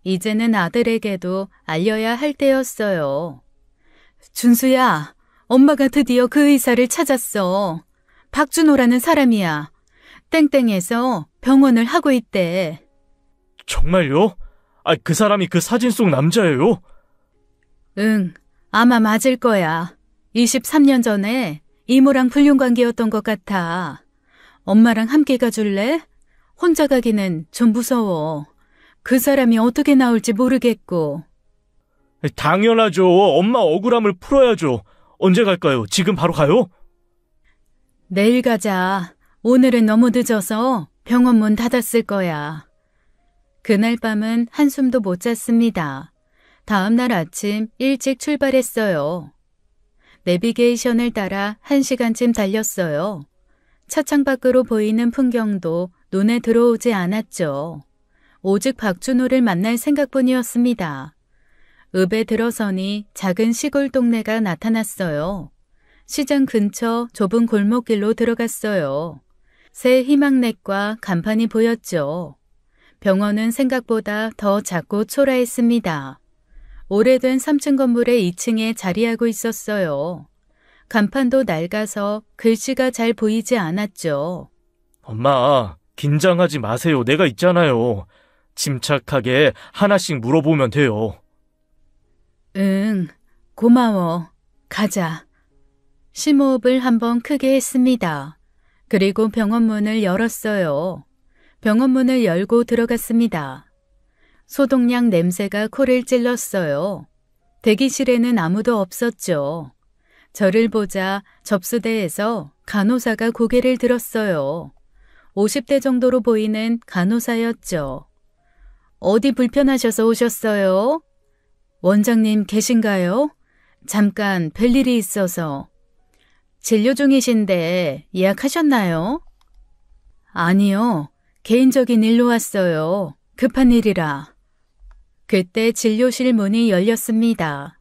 Speaker 1: 이제는 아들에게도 알려야 할 때였어요. 준수야, 엄마가 드디어 그 의사를 찾았어. 박준호라는 사람이야. 땡땡에서 병원을 하고 있대.
Speaker 2: 정말요? 그 사람이 그 사진 속 남자예요?
Speaker 1: 응, 아마 맞을 거야. 23년 전에 이모랑 불륜관계였던 것 같아. 엄마랑 함께 가줄래? 혼자 가기는 좀 무서워. 그 사람이 어떻게 나올지 모르겠고.
Speaker 2: 당연하죠. 엄마 억울함을 풀어야죠. 언제 갈까요? 지금 바로 가요?
Speaker 1: 내일 가자. 오늘은 너무 늦어서 병원 문 닫았을 거야. 그날 밤은 한숨도 못 잤습니다. 다음 날 아침 일찍 출발했어요. 내비게이션을 따라 1시간쯤 달렸어요. 차창 밖으로 보이는 풍경도 눈에 들어오지 않았죠. 오직 박준호를 만날 생각뿐이었습니다. 읍에 들어서니 작은 시골 동네가 나타났어요. 시장 근처 좁은 골목길로 들어갔어요. 새 희망내과 간판이 보였죠. 병원은 생각보다 더 작고 초라했습니다. 오래된 3층 건물의 2층에 자리하고 있었어요. 간판도 낡아서 글씨가 잘 보이지 않았죠.
Speaker 2: 엄마, 긴장하지 마세요. 내가 있잖아요. 침착하게 하나씩 물어보면 돼요.
Speaker 1: 응, 고마워. 가자. 심호흡을 한번 크게 했습니다. 그리고 병원 문을 열었어요. 병원 문을 열고 들어갔습니다. 소독약 냄새가 코를 찔렀어요. 대기실에는 아무도 없었죠. 저를 보자 접수대에서 간호사가 고개를 들었어요. 50대 정도로 보이는 간호사였죠. 어디 불편하셔서 오셨어요? 원장님 계신가요? 잠깐 뵐 일이 있어서. 진료 중이신데 예약하셨나요? 아니요. 개인적인 일로 왔어요. 급한 일이라. 그때 진료실 문이 열렸습니다.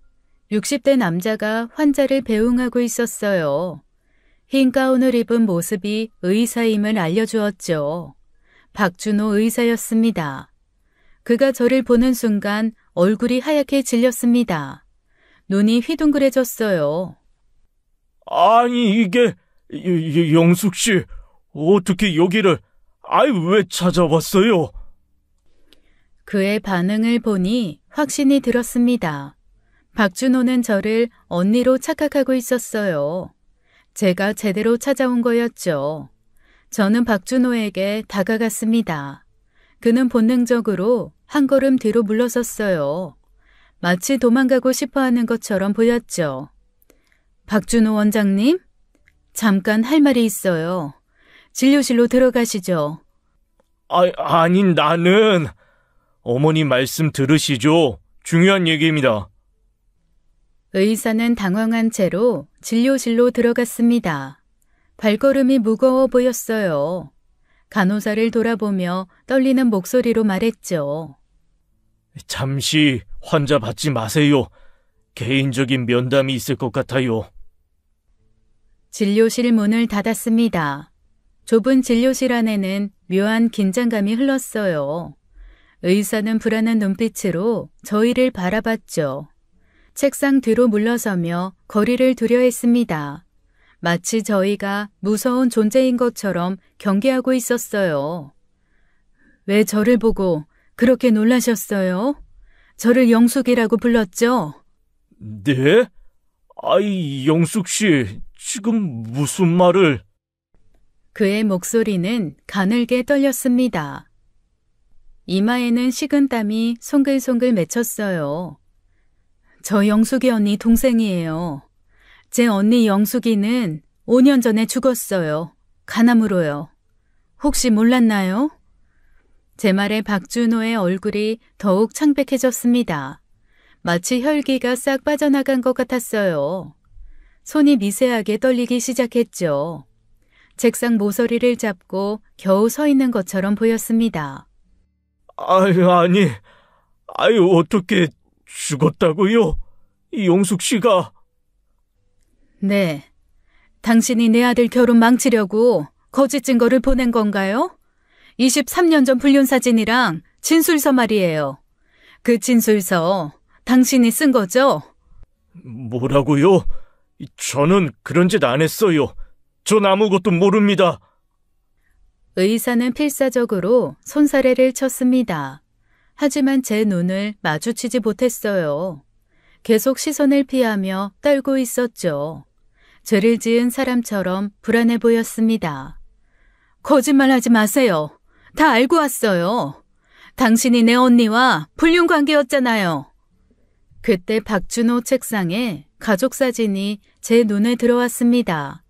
Speaker 1: 60대 남자가 환자를 배웅하고 있었어요. 흰 가운을 입은 모습이 의사임을 알려주었죠. 박준호 의사였습니다. 그가 저를 보는 순간 얼굴이 하얗게 질렸습니다. 눈이 휘둥그레졌어요.
Speaker 2: 아니, 이게 영숙 씨, 어떻게 여기를 왜 찾아왔어요?
Speaker 1: 그의 반응을 보니 확신이 들었습니다. 박준호는 저를 언니로 착각하고 있었어요. 제가 제대로 찾아온 거였죠. 저는 박준호에게 다가갔습니다. 그는 본능적으로 한 걸음 뒤로 물러섰어요. 마치 도망가고 싶어하는 것처럼 보였죠. 박준호 원장님? 잠깐 할 말이 있어요. 진료실로 들어가시죠.
Speaker 2: 아니, 나는... 어머니 말씀 들으시죠? 중요한 얘기입니다.
Speaker 1: 의사는 당황한 채로 진료실로 들어갔습니다. 발걸음이 무거워 보였어요. 간호사를 돌아보며 떨리는 목소리로 말했죠.
Speaker 2: 잠시 환자 받지 마세요. 개인적인 면담이 있을 것 같아요.
Speaker 1: 진료실 문을 닫았습니다. 좁은 진료실 안에는 묘한 긴장감이 흘렀어요. 의사는 불안한 눈빛으로 저희를 바라봤죠. 책상 뒤로 물러서며 거리를 두려 했습니다. 마치 저희가 무서운 존재인 것처럼 경계하고 있었어요. 왜 저를 보고 그렇게 놀라셨어요? 저를 영숙이라고 불렀죠?
Speaker 2: 네? 아이, 영숙 씨, 지금 무슨 말을...
Speaker 1: 그의 목소리는 가늘게 떨렸습니다. 이마에는 식은 땀이 송글송글 맺혔어요. 저 영숙이 언니 동생이에요. 제 언니 영숙이는 5년 전에 죽었어요. 간암으로요. 혹시 몰랐나요? 제 말에 박준호의 얼굴이 더욱 창백해졌습니다. 마치 혈기가 싹 빠져나간 것 같았어요. 손이 미세하게 떨리기 시작했죠. 책상 모서리를 잡고 겨우 서 있는 것처럼 보였습니다.
Speaker 2: 아니, 어떻게 죽었다고요? 영숙 씨가...
Speaker 1: 네. 당신이 내 아들 결혼 망치려고 거짓 증거를 보낸 건가요? 23년 전 불륜 사진이랑 진술서 말이에요. 그 진술서 당신이 쓴 거죠?
Speaker 2: 뭐라고요? 저는 그런 짓 안 했어요. 전 아무것도 모릅니다.
Speaker 1: 의사는 필사적으로 손사래를 쳤습니다. 하지만 제 눈을 마주치지 못했어요. 계속 시선을 피하며 떨고 있었죠. 죄를 지은 사람처럼 불안해 보였습니다. 거짓말하지 마세요. 다 알고 왔어요. 당신이 내 언니와 불륜 관계였잖아요. 그때 박준호 책상에 가족 사진이 제 눈에 들어왔습니다.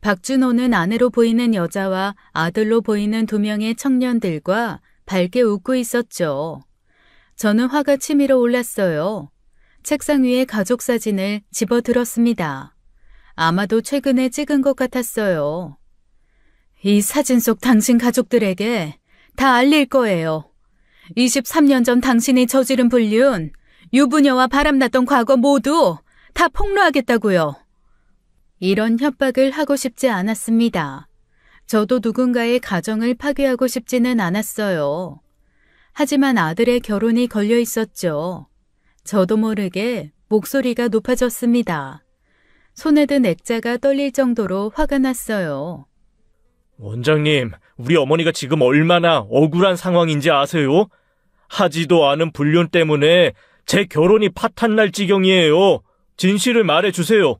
Speaker 1: 박준호는 아내로 보이는 여자와 아들로 보이는 2명의 청년들과 밝게 웃고 있었죠. 저는 화가 치밀어 올랐어요. 책상 위에 가족 사진을 집어들었습니다. 아마도 최근에 찍은 것 같았어요. 이 사진 속 당신 가족들에게 다 알릴 거예요. 23년 전 당신이 저지른 불륜, 유부녀와 바람났던 과거 모두 다 폭로하겠다고요. 이런 협박을 하고 싶지 않았습니다. 저도 누군가의 가정을 파괴하고 싶지는 않았어요. 하지만 아들의 결혼이 걸려 있었죠. 저도 모르게 목소리가 높아졌습니다. 손에 든 액자가 떨릴 정도로 화가 났어요.
Speaker 2: 원장님, 우리 어머니가 지금 얼마나 억울한 상황인지 아세요? 하지도 않은 불륜 때문에 제 결혼이 파탄날 지경이에요. 진실을 말해주세요.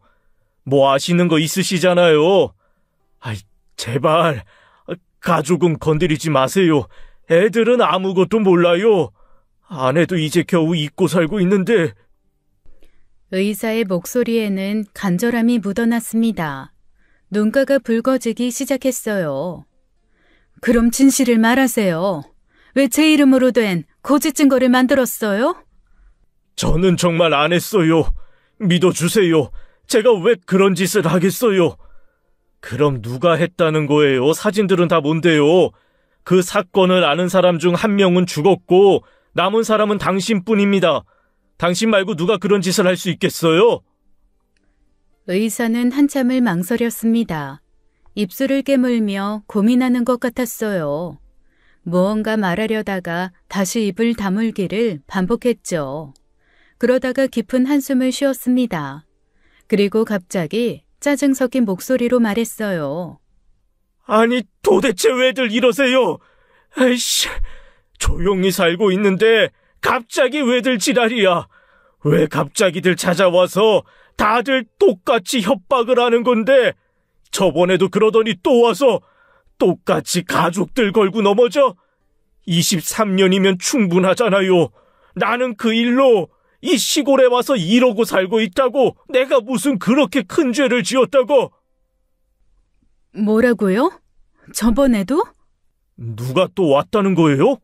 Speaker 2: 뭐 아시는 거 있으시잖아요. 제발 가족은 건드리지 마세요. 애들은 아무것도 몰라요. 아내도 이제 겨우 잊고 살고 있는데.
Speaker 1: 의사의 목소리에는 간절함이 묻어났습니다. 눈가가 붉어지기 시작했어요. 그럼 진실을 말하세요. 왜 제 이름으로 된 거짓 증거를 만들었어요?
Speaker 2: 저는 정말 안 했어요. 믿어주세요. 제가 왜 그런 짓을 하겠어요? 그럼 누가 했다는 거예요? 사진들은 다 뭔데요? 그 사건을 아는 사람 중 1명은 죽었고 남은 사람은 당신뿐입니다. 당신 말고 누가 그런 짓을 할 수 있겠어요?
Speaker 1: 의사는 한참을 망설였습니다. 입술을 깨물며 고민하는 것 같았어요. 무언가 말하려다가 다시 입을 다물기를 반복했죠. 그러다가 깊은 한숨을 쉬었습니다. 그리고 갑자기 짜증 섞인 목소리로 말했어요.
Speaker 2: 아니, 도대체 왜들 이러세요? 아이씨, 조용히 살고 있는데 갑자기 왜들 지랄이야? 왜 갑자기들 찾아와서 다들 똑같이 협박을 하는 건데 저번에도 그러더니 또 와서 똑같이 가족들 걸고 넘어져? 23년이면 충분하잖아요. 나는 그 일로 이 시골에 와서 이러고 살고 있다고. 내가 무슨 그렇게 큰 죄를 지었다고.
Speaker 1: 뭐라고요? 저번에도?
Speaker 2: 누가 또 왔다는 거예요?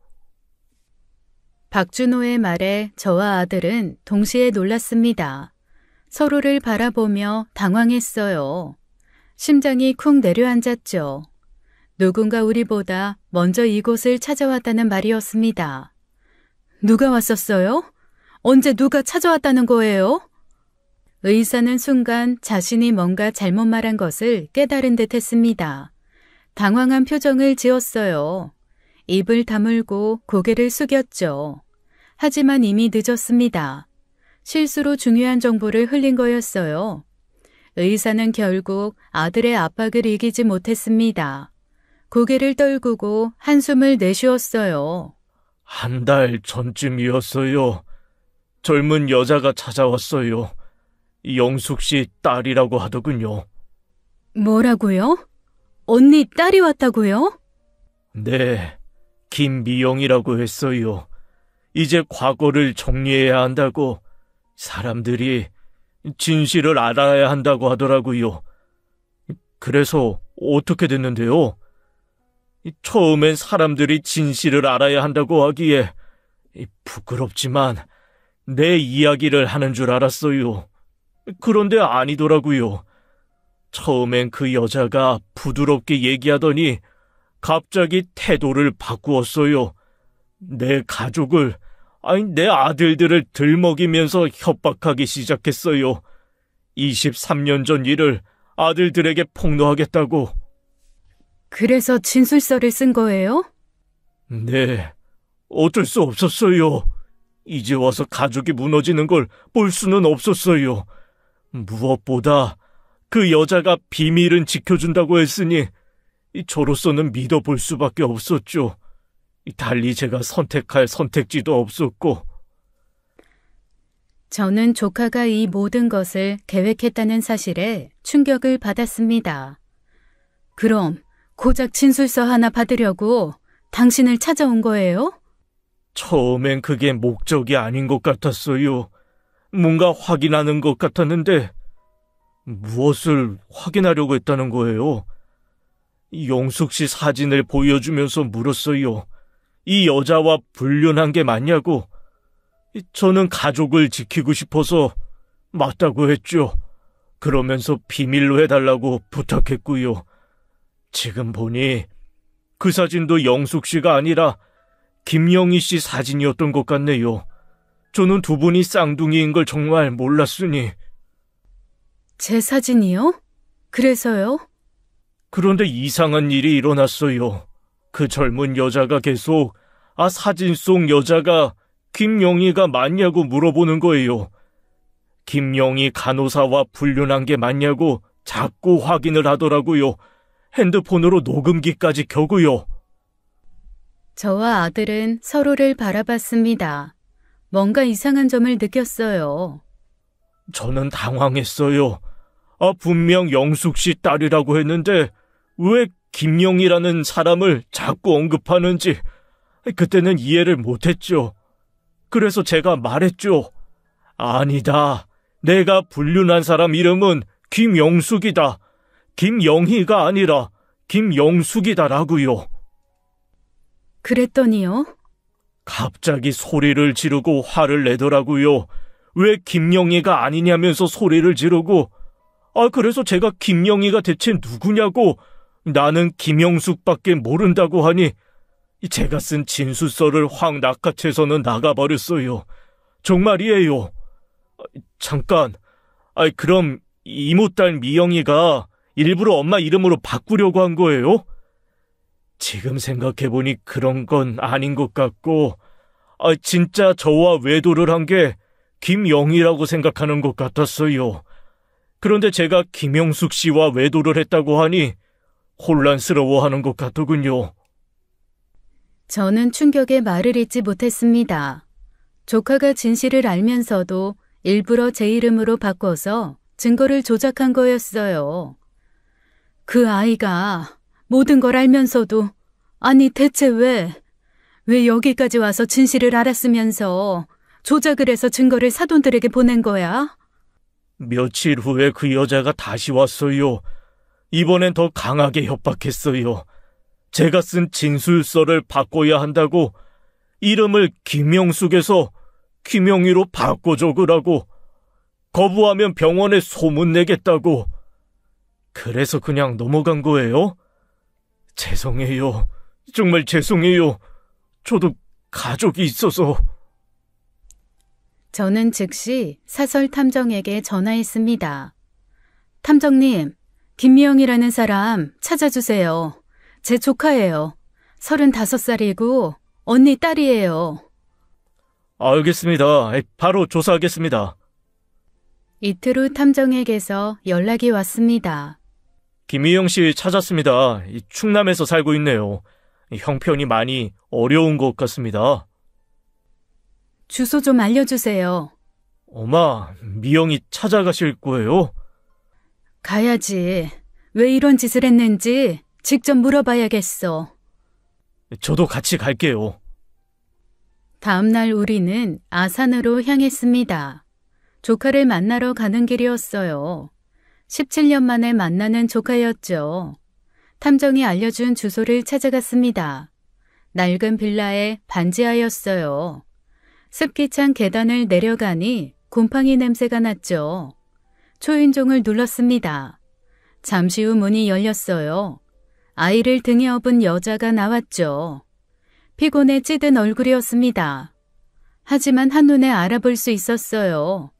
Speaker 1: 박준호의 말에 저와 아들은 동시에 놀랐습니다. 서로를 바라보며 당황했어요. 심장이 쿵 내려앉았죠. 누군가 우리보다 먼저 이곳을 찾아왔다는 말이었습니다. 누가 왔었어요? 언제 누가 찾아왔다는 거예요? 의사는 순간 자신이 뭔가 잘못 말한 것을 깨달은 듯 했습니다. 당황한 표정을 지었어요. 입을 다물고 고개를 숙였죠. 하지만 이미 늦었습니다. 실수로 중요한 정보를 흘린 거였어요. 의사는 결국 아들의 압박을 이기지 못했습니다. 고개를 떨구고 한숨을 내쉬었어요.
Speaker 2: 한 달 전쯤이었어요. 젊은 여자가 찾아왔어요. 영숙 씨 딸이라고 하더군요.
Speaker 1: 뭐라고요? 언니 딸이 왔다고요?
Speaker 2: 네, 김미영이라고 했어요. 이제 과거를 정리해야 한다고, 사람들이 진실을 알아야 한다고 하더라고요. 그래서 어떻게 됐는데요? 처음엔 사람들이 진실을 알아야 한다고 하기에 부끄럽지만 내 이야기를 하는 줄 알았어요. 그런데 아니더라고요. 처음엔 그 여자가 부드럽게 얘기하더니 갑자기 태도를 바꾸었어요. 내 가족을, 내 아들들을 들먹이면서 협박하기 시작했어요. 23년 전 일을 아들들에게 폭로하겠다고.
Speaker 1: 그래서 진술서를 쓴 거예요?
Speaker 2: 네, 어쩔 수 없었어요. 이제 와서 가족이 무너지는 걸 볼 수는 없었어요. 무엇보다 그 여자가 비밀은 지켜준다고 했으니 저로서는 믿어볼 수밖에 없었죠. 달리 제가 선택할 선택지도 없었고.
Speaker 1: 저는 조카가 이 모든 것을 계획했다는 사실에 충격을 받았습니다. 그럼 고작 진술서 하나 받으려고 당신을 찾아온 거예요?
Speaker 2: 처음엔 그게 목적이 아닌 것 같았어요. 뭔가 확인하는 것 같았는데 무엇을 확인하려고 했다는 거예요? 영숙 씨 사진을 보여주면서 물었어요. 이 여자와 불륜한 게 맞냐고. 저는 가족을 지키고 싶어서 맞다고 했죠. 그러면서 비밀로 해달라고 부탁했고요. 지금 보니 그 사진도 영숙 씨가 아니라 김영희 씨 사진이었던 것 같네요. 저는 두 분이 쌍둥이인 걸 정말 몰랐으니.
Speaker 1: 제 사진이요? 그래서요?
Speaker 2: 그런데 이상한 일이 일어났어요. 그 젊은 여자가 계속 사진 속 여자가 김영희가 맞냐고 물어보는 거예요. 김영희 간호사와 불륜한 게 맞냐고 자꾸 확인을 하더라고요. 핸드폰으로 녹음기까지 켜고요.
Speaker 1: 저와 아들은 서로를 바라봤습니다. 뭔가 이상한 점을 느꼈어요.
Speaker 2: 저는 당황했어요. 분명 영숙 씨 딸이라고 했는데 왜 김영희라는 사람을 자꾸 언급하는지 그때는 이해를 못했죠. 그래서 제가 말했죠. 아니다. 내가 불륜한 사람 이름은 김영숙이다. 김영희가 아니라 김영숙이다라고요.
Speaker 1: 그랬더니요?
Speaker 2: 갑자기 소리를 지르고 화를 내더라고요. 왜 김영희가 아니냐면서 소리를 지르고. 그래서 제가 김영희가 대체 누구냐고, 나는 김영숙밖에 모른다고 하니 제가 쓴 진술서를 확 낚아채서는 나가버렸어요. 정말이에요. 잠깐, 그럼 이모딸 미영이가 일부러 엄마 이름으로 바꾸려고 한 거예요? 지금 생각해보니 그런 건 아닌 것 같고, 진짜 저와 외도를 한 게 김영희라고 생각하는 것 같았어요. 그런데 제가 김영숙 씨와 외도를 했다고 하니 혼란스러워하는 것 같더군요.
Speaker 1: 저는 충격에 말을 잇지 못했습니다. 조카가 진실을 알면서도 일부러 제 이름으로 바꿔서 증거를 조작한 거였어요. 그 아이가 모든 걸 알면서도, 아니 대체 왜 여기까지 와서 진실을 알았으면서 조작을 해서 증거를 사돈들에게 보낸 거야?
Speaker 2: 며칠 후에 그 여자가 다시 왔어요. 이번엔 더 강하게 협박했어요. 제가 쓴 진술서를 바꿔야 한다고 이름을 김영숙에서 김영희로 바꿔 적으라고, 거부하면 병원에 소문내겠다고. 그래서 그냥 넘어간 거예요? 죄송해요. 정말 죄송해요. 저도 가족이 있어서.
Speaker 1: 저는 즉시 사설 탐정에게 전화했습니다. 탐정님, 김미영이라는 사람 찾아주세요. 제 조카예요. 35살이고 언니 딸이에요.
Speaker 2: 알겠습니다. 바로 조사하겠습니다.
Speaker 1: 이틀 후 탐정에게서 연락이 왔습니다.
Speaker 2: 김희영 씨 찾았습니다. 충남에서 살고 있네요. 형편이 많이 어려운 것 같습니다.
Speaker 1: 주소 좀 알려주세요.
Speaker 2: 엄마, 미영이 찾아가실 거예요?
Speaker 1: 가야지. 왜 이런 짓을 했는지 직접 물어봐야겠어.
Speaker 2: 저도 같이 갈게요.
Speaker 1: 다음 날 우리는 아산으로 향했습니다. 조카를 만나러 가는 길이었어요. 17년 만에 만나는 조카였죠. 탐정이 알려준 주소를 찾아갔습니다. 낡은 빌라에 반지하였어요. 습기 찬 계단을 내려가니 곰팡이 냄새가 났죠. 초인종을 눌렀습니다. 잠시 후 문이 열렸어요. 아이를 등에 업은 여자가 나왔죠. 피곤에 찌든 얼굴이었습니다. 하지만 한눈에 알아볼 수 있었어요.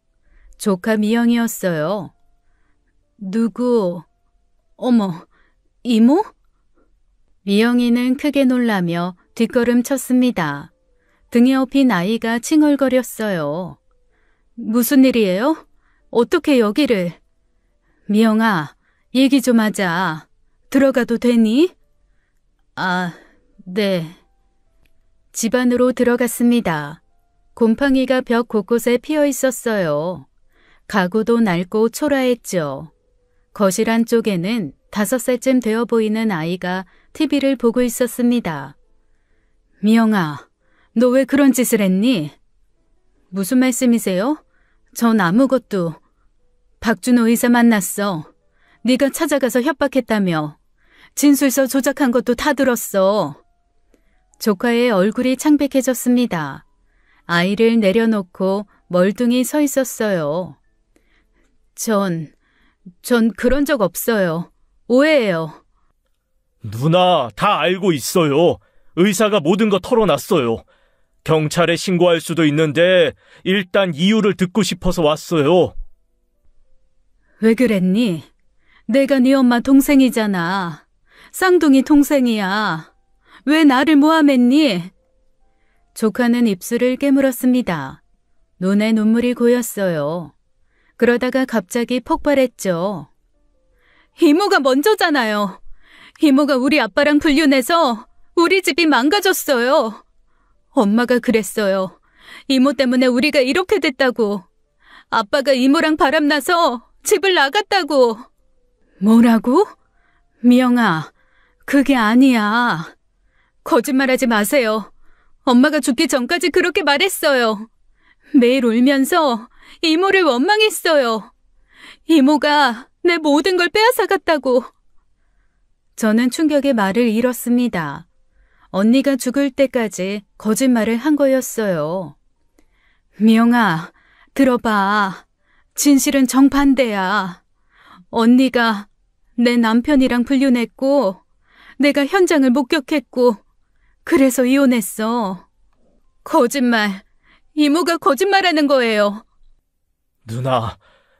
Speaker 1: 조카 미영이었어요. 누구? 어머, 이모? 미영이는 크게 놀라며 뒷걸음 쳤습니다. 등에 업힌 아이가 칭얼거렸어요. 무슨 일이에요? 어떻게 여기를? 미영아, 얘기 좀 하자. 들어가도 되니? 아, 네. 집 안으로 들어갔습니다. 곰팡이가 벽 곳곳에 피어 있었어요. 가구도 낡고 초라했죠. 거실 안쪽에는 5살쯤 되어 보이는 아이가 TV를 보고 있었습니다. 미영아, 너 왜 그런 짓을 했니? 무슨 말씀이세요? 전 아무것도. 박준호 의사 만났어. 네가 찾아가서 협박했다며. 진술서 조작한 것도 다 들었어. 조카의 얼굴이 창백해졌습니다. 아이를 내려놓고 멀뚱히 서 있었어요. 전 그런 적 없어요. 오해예요.
Speaker 2: 누나, 다 알고 있어요. 의사가 모든 거 털어놨어요. 경찰에 신고할 수도 있는데 일단 이유를 듣고 싶어서 왔어요.
Speaker 1: 왜 그랬니? 내가 네 엄마 동생이잖아. 쌍둥이 동생이야. 왜 나를 모함했니? 조카는 입술을 깨물었습니다. 눈에 눈물이 고였어요. 그러다가 갑자기 폭발했죠. 이모가 먼저잖아요. 이모가 우리 아빠랑 불륜해서 우리 집이 망가졌어요. 엄마가 그랬어요. 이모 때문에 우리가 이렇게 됐다고. 아빠가 이모랑 바람나서 집을 나갔다고. 뭐라고? 미영아, 그게 아니야. 거짓말하지 마세요. 엄마가 죽기 전까지 그렇게 말했어요. 매일 울면서 이모를 원망했어요. 이모가 내 모든 걸 빼앗아갔다고. 저는 충격에 말을 잃었습니다. 언니가 죽을 때까지 거짓말을 한 거였어요. 미영아, 들어봐. 진실은 정반대야. 언니가 내 남편이랑 불륜했고 내가 현장을 목격했고 그래서 이혼했어. 거짓말. 이모가 거짓말하는 거예요.
Speaker 2: 누나,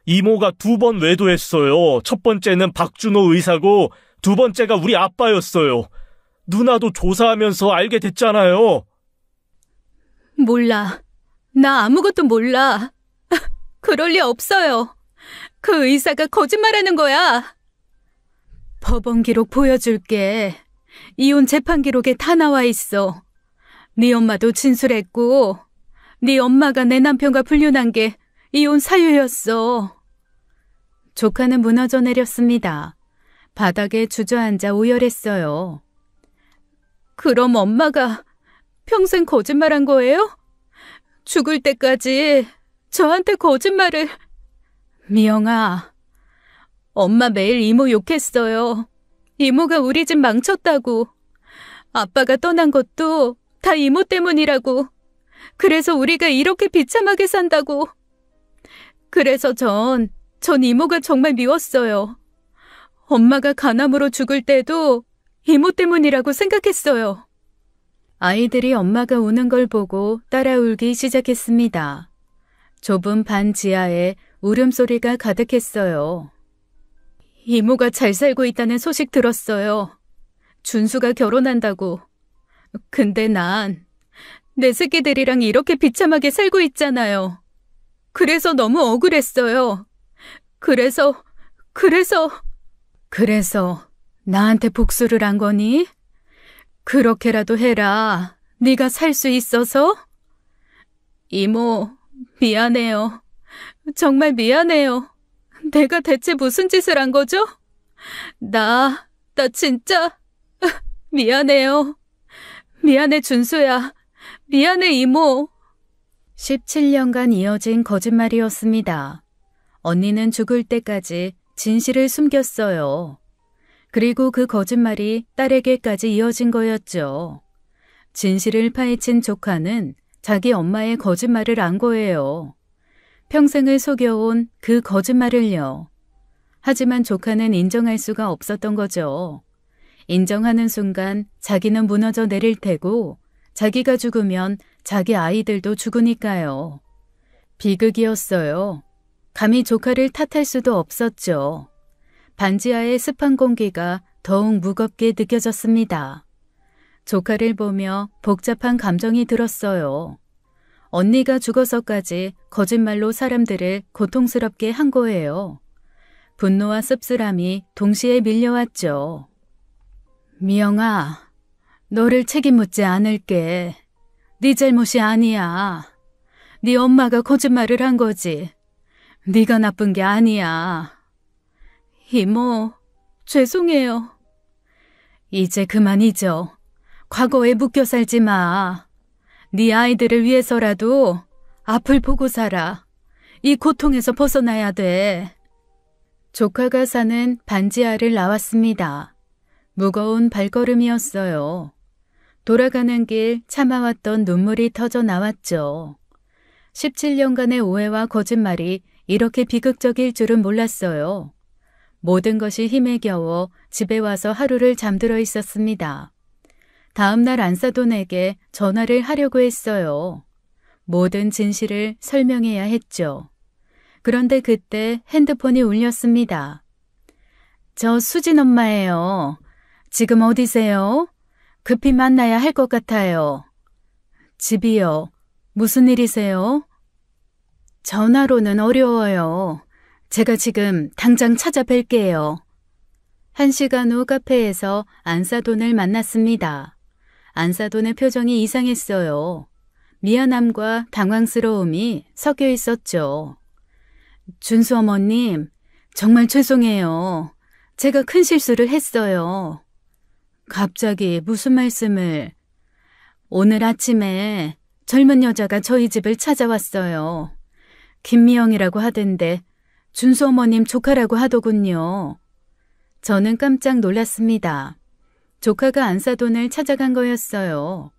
Speaker 2: 이모가 2번 외도했어요. 첫 번째는 박준호 의사고 두 번째가 우리 아빠였어요. 누나도 조사하면서 알게 됐잖아요.
Speaker 1: 몰라. 나 아무것도 몰라. 그럴 리 없어요. 그 의사가 거짓말하는 거야. 법원 기록 보여줄게. 이혼 재판 기록에 다 나와 있어. 네 엄마도 진술했고 네 엄마가 내 남편과 불륜한 게 이혼 사유였어. 조카는 무너져 내렸습니다. 바닥에 주저앉아 오열했어요. 그럼 엄마가 평생 거짓말한 거예요? 죽을 때까지 저한테 거짓말을. 미영아, 엄마 매일 이모 욕했어요. 이모가 우리 집 망쳤다고. 아빠가 떠난 것도 다 이모 때문이라고. 그래서 우리가 이렇게 비참하게 산다고. 그래서 전 이모가 정말 미웠어요. 엄마가 간암으로 죽을 때도 이모 때문이라고 생각했어요. 아이들이 엄마가 우는 걸 보고 따라 울기 시작했습니다. 좁은 반 지하에 울음소리가 가득했어요. 이모가 잘 살고 있다는 소식 들었어요. 준수가 결혼한다고. 근데 난 내 새끼들이랑 이렇게 비참하게 살고 있잖아요. 그래서 너무 억울했어요. 그래서 나한테 복수를 한 거니? 그렇게라도 해라. 네가 살 수 있어서? 이모, 미안해요. 정말 미안해요. 내가 대체 무슨 짓을 한 거죠? 나 진짜 미안해요. 미안해, 준수야. 미안해, 이모. 17년간 이어진 거짓말이었습니다. 언니는 죽을 때까지 진실을 숨겼어요. 그리고 그 거짓말이 딸에게까지 이어진 거였죠. 진실을 파헤친 조카는 자기 엄마의 거짓말을 안 거예요. 평생을 속여온 그 거짓말을요. 하지만 조카는 인정할 수가 없었던 거죠. 인정하는 순간 자기는 무너져 내릴 테고 자기가 죽으면 자기 아이들도 죽으니까요. 비극이었어요. 감히 조카를 탓할 수도 없었죠. 반지하의 습한 공기가 더욱 무겁게 느껴졌습니다. 조카를 보며 복잡한 감정이 들었어요. 언니가 죽어서까지 거짓말로 사람들을 고통스럽게 한 거예요. 분노와 씁쓸함이 동시에 밀려왔죠. 미영아, 너를 책임 묻지 않을게. 네 잘못이 아니야. 네 엄마가 거짓말을 한 거지. 네가 나쁜 게 아니야. 이모, 죄송해요. 이제 그만 잊어. 과거에 묶여 살지 마. 네 아이들을 위해서라도 앞을 보고 살아. 이 고통에서 벗어나야 돼. 조카가 사는 반지하를 나왔습니다. 무거운 발걸음이었어요. 돌아가는 길 참아왔던 눈물이 터져 나왔죠. 17년간의 오해와 거짓말이 이렇게 비극적일 줄은 몰랐어요. 모든 것이 힘에 겨워 집에 와서 하루를 잠들어 있었습니다. 다음 날 안사돈에게 전화를 하려고 했어요. 모든 진실을 설명해야 했죠. 그런데 그때 핸드폰이 울렸습니다. 저 수진 엄마예요. 지금 어디세요? 급히 만나야 할 것 같아요. 집이요. 무슨 일이세요? 전화로는 어려워요. 제가 지금 당장 찾아뵐게요. 1시간 후 카페에서 안사돈을 만났습니다. 안사돈의 표정이 이상했어요. 미안함과 당황스러움이 섞여 있었죠. 준수 어머님, 정말 죄송해요. 제가 큰 실수를 했어요. 갑자기 무슨 말씀을? 오늘 아침에 젊은 여자가 저희 집을 찾아왔어요. 김미영이라고 하던데 준수 어머님 조카라고 하더군요. 저는 깜짝 놀랐습니다. 조카가 안사돈을 찾아간 거였어요.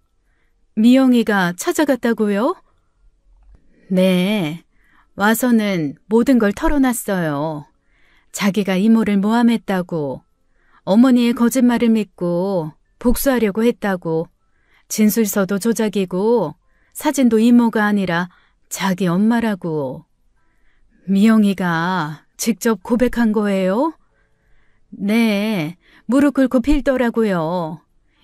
Speaker 1: 미영이가 찾아갔다고요? 네. 와서는 모든 걸 털어놨어요. 자기가 이모를 모함했다고, 어머니의 거짓말을 믿고 복수하려고 했다고, 진술서도 조작이고 사진도 이모가 아니라 자기 엄마라고. 미영이가 직접 고백한 거예요? 네, 무릎 꿇고 빌더라고요.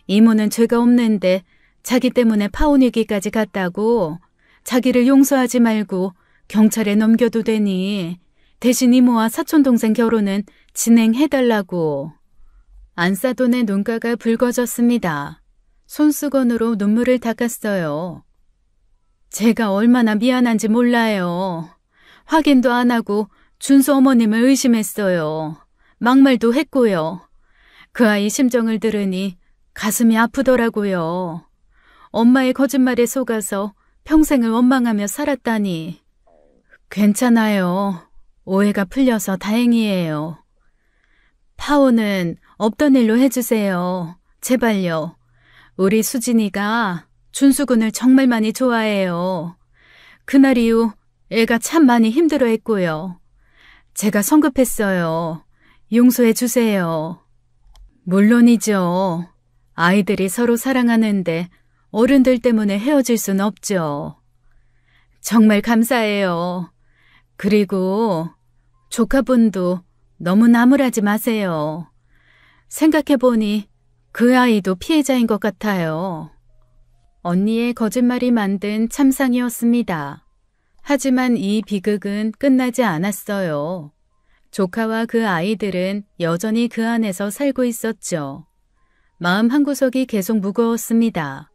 Speaker 1: 이모는 죄가 없는데 자기 때문에 파혼위기까지 갔다고, 자기를 용서하지 말고 경찰에 넘겨도 되니 대신 이모와 사촌동생 결혼은 진행해달라고. 안사돈의 눈가가 붉어졌습니다. 손수건으로 눈물을 닦았어요. 제가 얼마나 미안한지 몰라요. 확인도 안 하고 준수 어머님을 의심했어요. 막말도 했고요. 그 아이 심정을 들으니 가슴이 아프더라고요. 엄마의 거짓말에 속아서 평생을 원망하며 살았다니. 괜찮아요. 오해가 풀려서 다행이에요. 파혼은 없던 일로 해주세요. 제발요. 우리 수진이가 준수군을 정말 많이 좋아해요. 그날 이후 애가 참 많이 힘들어했고요. 제가 성급했어요. 용서해 주세요. 물론이죠. 아이들이 서로 사랑하는데 어른들 때문에 헤어질 순 없죠. 정말 감사해요. 그리고 조카분도 너무 나무라지 마세요. 생각해보니 그 아이도 피해자인 것 같아요. 언니의 거짓말이 만든 참상이었습니다. 하지만 이 비극은 끝나지 않았어요. 조카와 그 아이들은 여전히 그 안에서 살고 있었죠. 마음 한구석이 계속 무거웠습니다.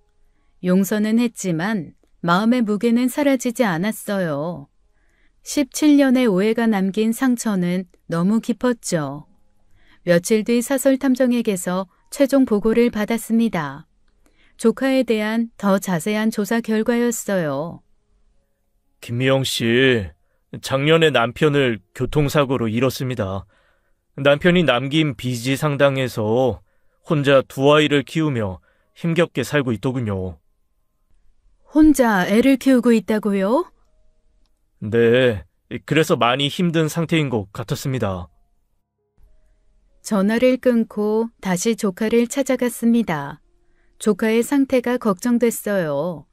Speaker 1: 용서는 했지만 마음의 무게는 사라지지 않았어요. 17년의 오해가 남긴 상처는 너무 깊었죠. 며칠 뒤 사설탐정에게서 최종 보고를 받았습니다. 조카에 대한 더 자세한 조사 결과였어요.
Speaker 2: 김미영 씨, 작년에 남편을 교통사고로 잃었습니다. 남편이 남긴 빚이 상당해서 혼자 두 아이를 키우며 힘겹게 살고 있더군요.
Speaker 1: 혼자 애를 키우고 있다고요?
Speaker 2: 네, 그래서 많이 힘든 상태인 것 같았습니다.
Speaker 1: 전화를 끊고 다시 조카를 찾아갔습니다. 조카의 상태가 걱정됐어요.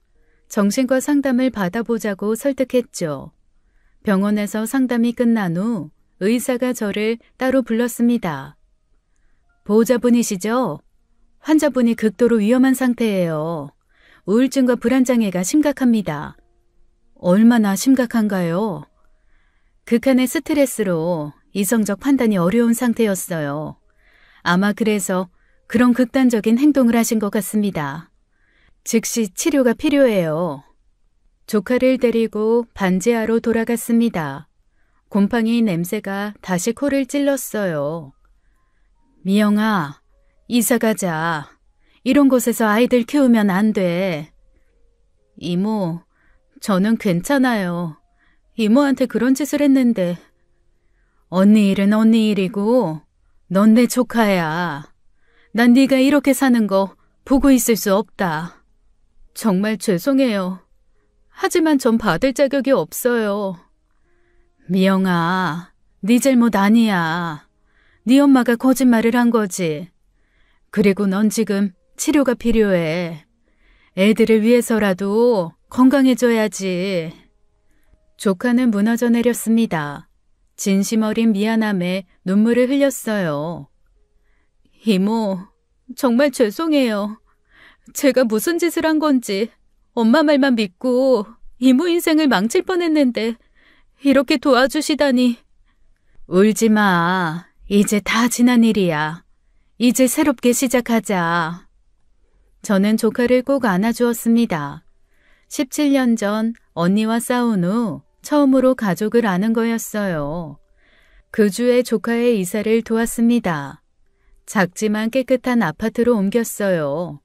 Speaker 1: 정신과 상담을 받아보자고 설득했죠. 병원에서 상담이 끝난 후 의사가 저를 따로 불렀습니다. 보호자분이시죠? 환자분이 극도로 위험한 상태예요. 우울증과 불안장애가 심각합니다. 얼마나 심각한가요? 극한의 스트레스로 이성적 판단이 어려운 상태였어요. 아마 그래서 그런 극단적인 행동을 하신 것 같습니다. 즉시 치료가 필요해요. 조카를 데리고 반지하로 돌아갔습니다. 곰팡이 냄새가 다시 코를 찔렀어요. 미영아, 이사 가자. 이런 곳에서 아이들 키우면 안 돼. 이모, 저는 괜찮아요. 이모한테 그런 짓을 했는데. 언니 일은 언니 일이고 넌 내 조카야. 난 네가 이렇게 사는 거 보고 있을 수 없다. 정말 죄송해요. 하지만 전 받을 자격이 없어요. 미영아, 네 잘못 아니야. 네 엄마가 거짓말을 한 거지. 그리고 넌 지금 치료가 필요해. 애들을 위해서라도 건강해져야지. 조카는 무너져 내렸습니다. 진심 어린 미안함에 눈물을 흘렸어요. 이모, 정말 죄송해요. 제가 무슨 짓을 한 건지 엄마 말만 믿고 이모 인생을 망칠 뻔했는데 이렇게 도와주시다니. 울지 마. 이제 다 지난 일이야. 이제 새롭게 시작하자. 저는 조카를 꼭 안아주었습니다. 17년 전 언니와 싸운 후 처음으로 가족을 아는 거였어요. 그 주에 조카의 이사를 도왔습니다. 작지만 깨끗한 아파트로 옮겼어요.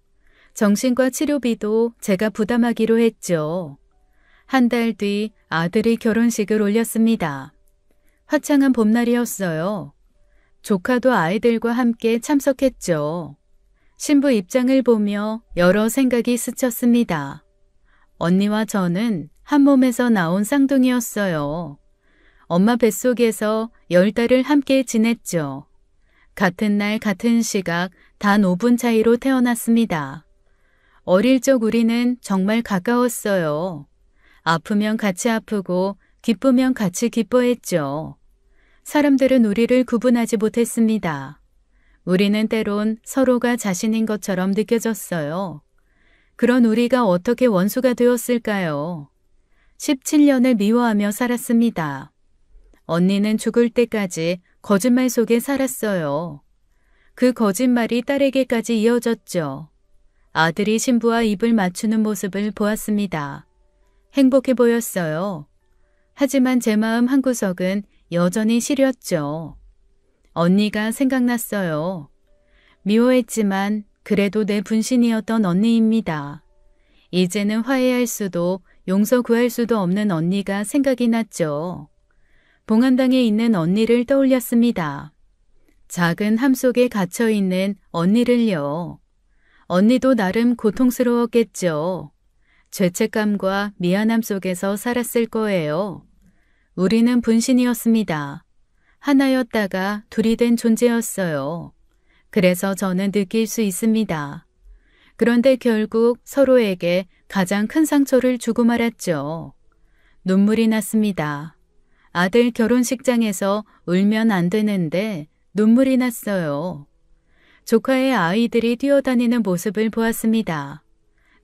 Speaker 1: 정신과 치료비도 제가 부담하기로 했죠. 한 달 뒤 아들이 결혼식을 올렸습니다. 화창한 봄날이었어요. 조카도 아이들과 함께 참석했죠. 신부 입장을 보며 여러 생각이 스쳤습니다. 언니와 저는 한 몸에서 나온 쌍둥이였어요. 엄마 뱃속에서 10달을 함께 지냈죠. 같은 날 같은 시각 단 5분 차이로 태어났습니다. 어릴 적 우리는 정말 가까웠어요. 아프면 같이 아프고 기쁘면 같이 기뻐했죠. 사람들은 우리를 구분하지 못했습니다. 우리는 때론 서로가 자신인 것처럼 느껴졌어요. 그런 우리가 어떻게 원수가 되었을까요? 17년을 미워하며 살았습니다. 언니는 죽을 때까지 거짓말 속에 살았어요. 그 거짓말이 딸에게까지 이어졌죠. 아들이 신부와 입을 맞추는 모습을 보았습니다. 행복해 보였어요. 하지만 제 마음 한구석은 여전히 시렸죠. 언니가 생각났어요. 미워했지만 그래도 내 분신이었던 언니입니다. 이제는 화해할 수도 용서 구할 수도 없는 언니가 생각이 났죠. 봉안당에 있는 언니를 떠올렸습니다. 작은 함 속에 갇혀있는 언니를요. 언니도 나름 고통스러웠겠죠. 죄책감과 미안함 속에서 살았을 거예요. 우리는 분신이었습니다. 하나였다가 둘이 된 존재였어요. 그래서 저는 느낄 수 있습니다. 그런데 결국 서로에게 가장 큰 상처를 주고 말았죠. 눈물이 났습니다. 아들 결혼식장에서 울면 안 되는데 눈물이 났어요. 조카의 아이들이 뛰어다니는 모습을 보았습니다.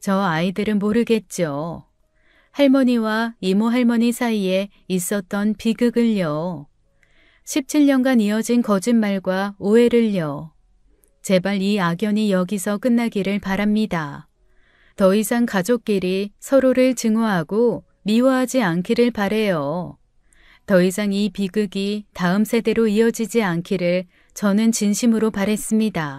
Speaker 1: 저 아이들은 모르겠죠. 할머니와 이모 할머니 사이에 있었던 비극을요. 17년간 이어진 거짓말과 오해를요. 제발 이 악연이 여기서 끝나기를 바랍니다. 더 이상 가족끼리 서로를 증오하고 미워하지 않기를 바래요. 더 이상 이 비극이 다음 세대로 이어지지 않기를 저는 진심으로 바랬습니다.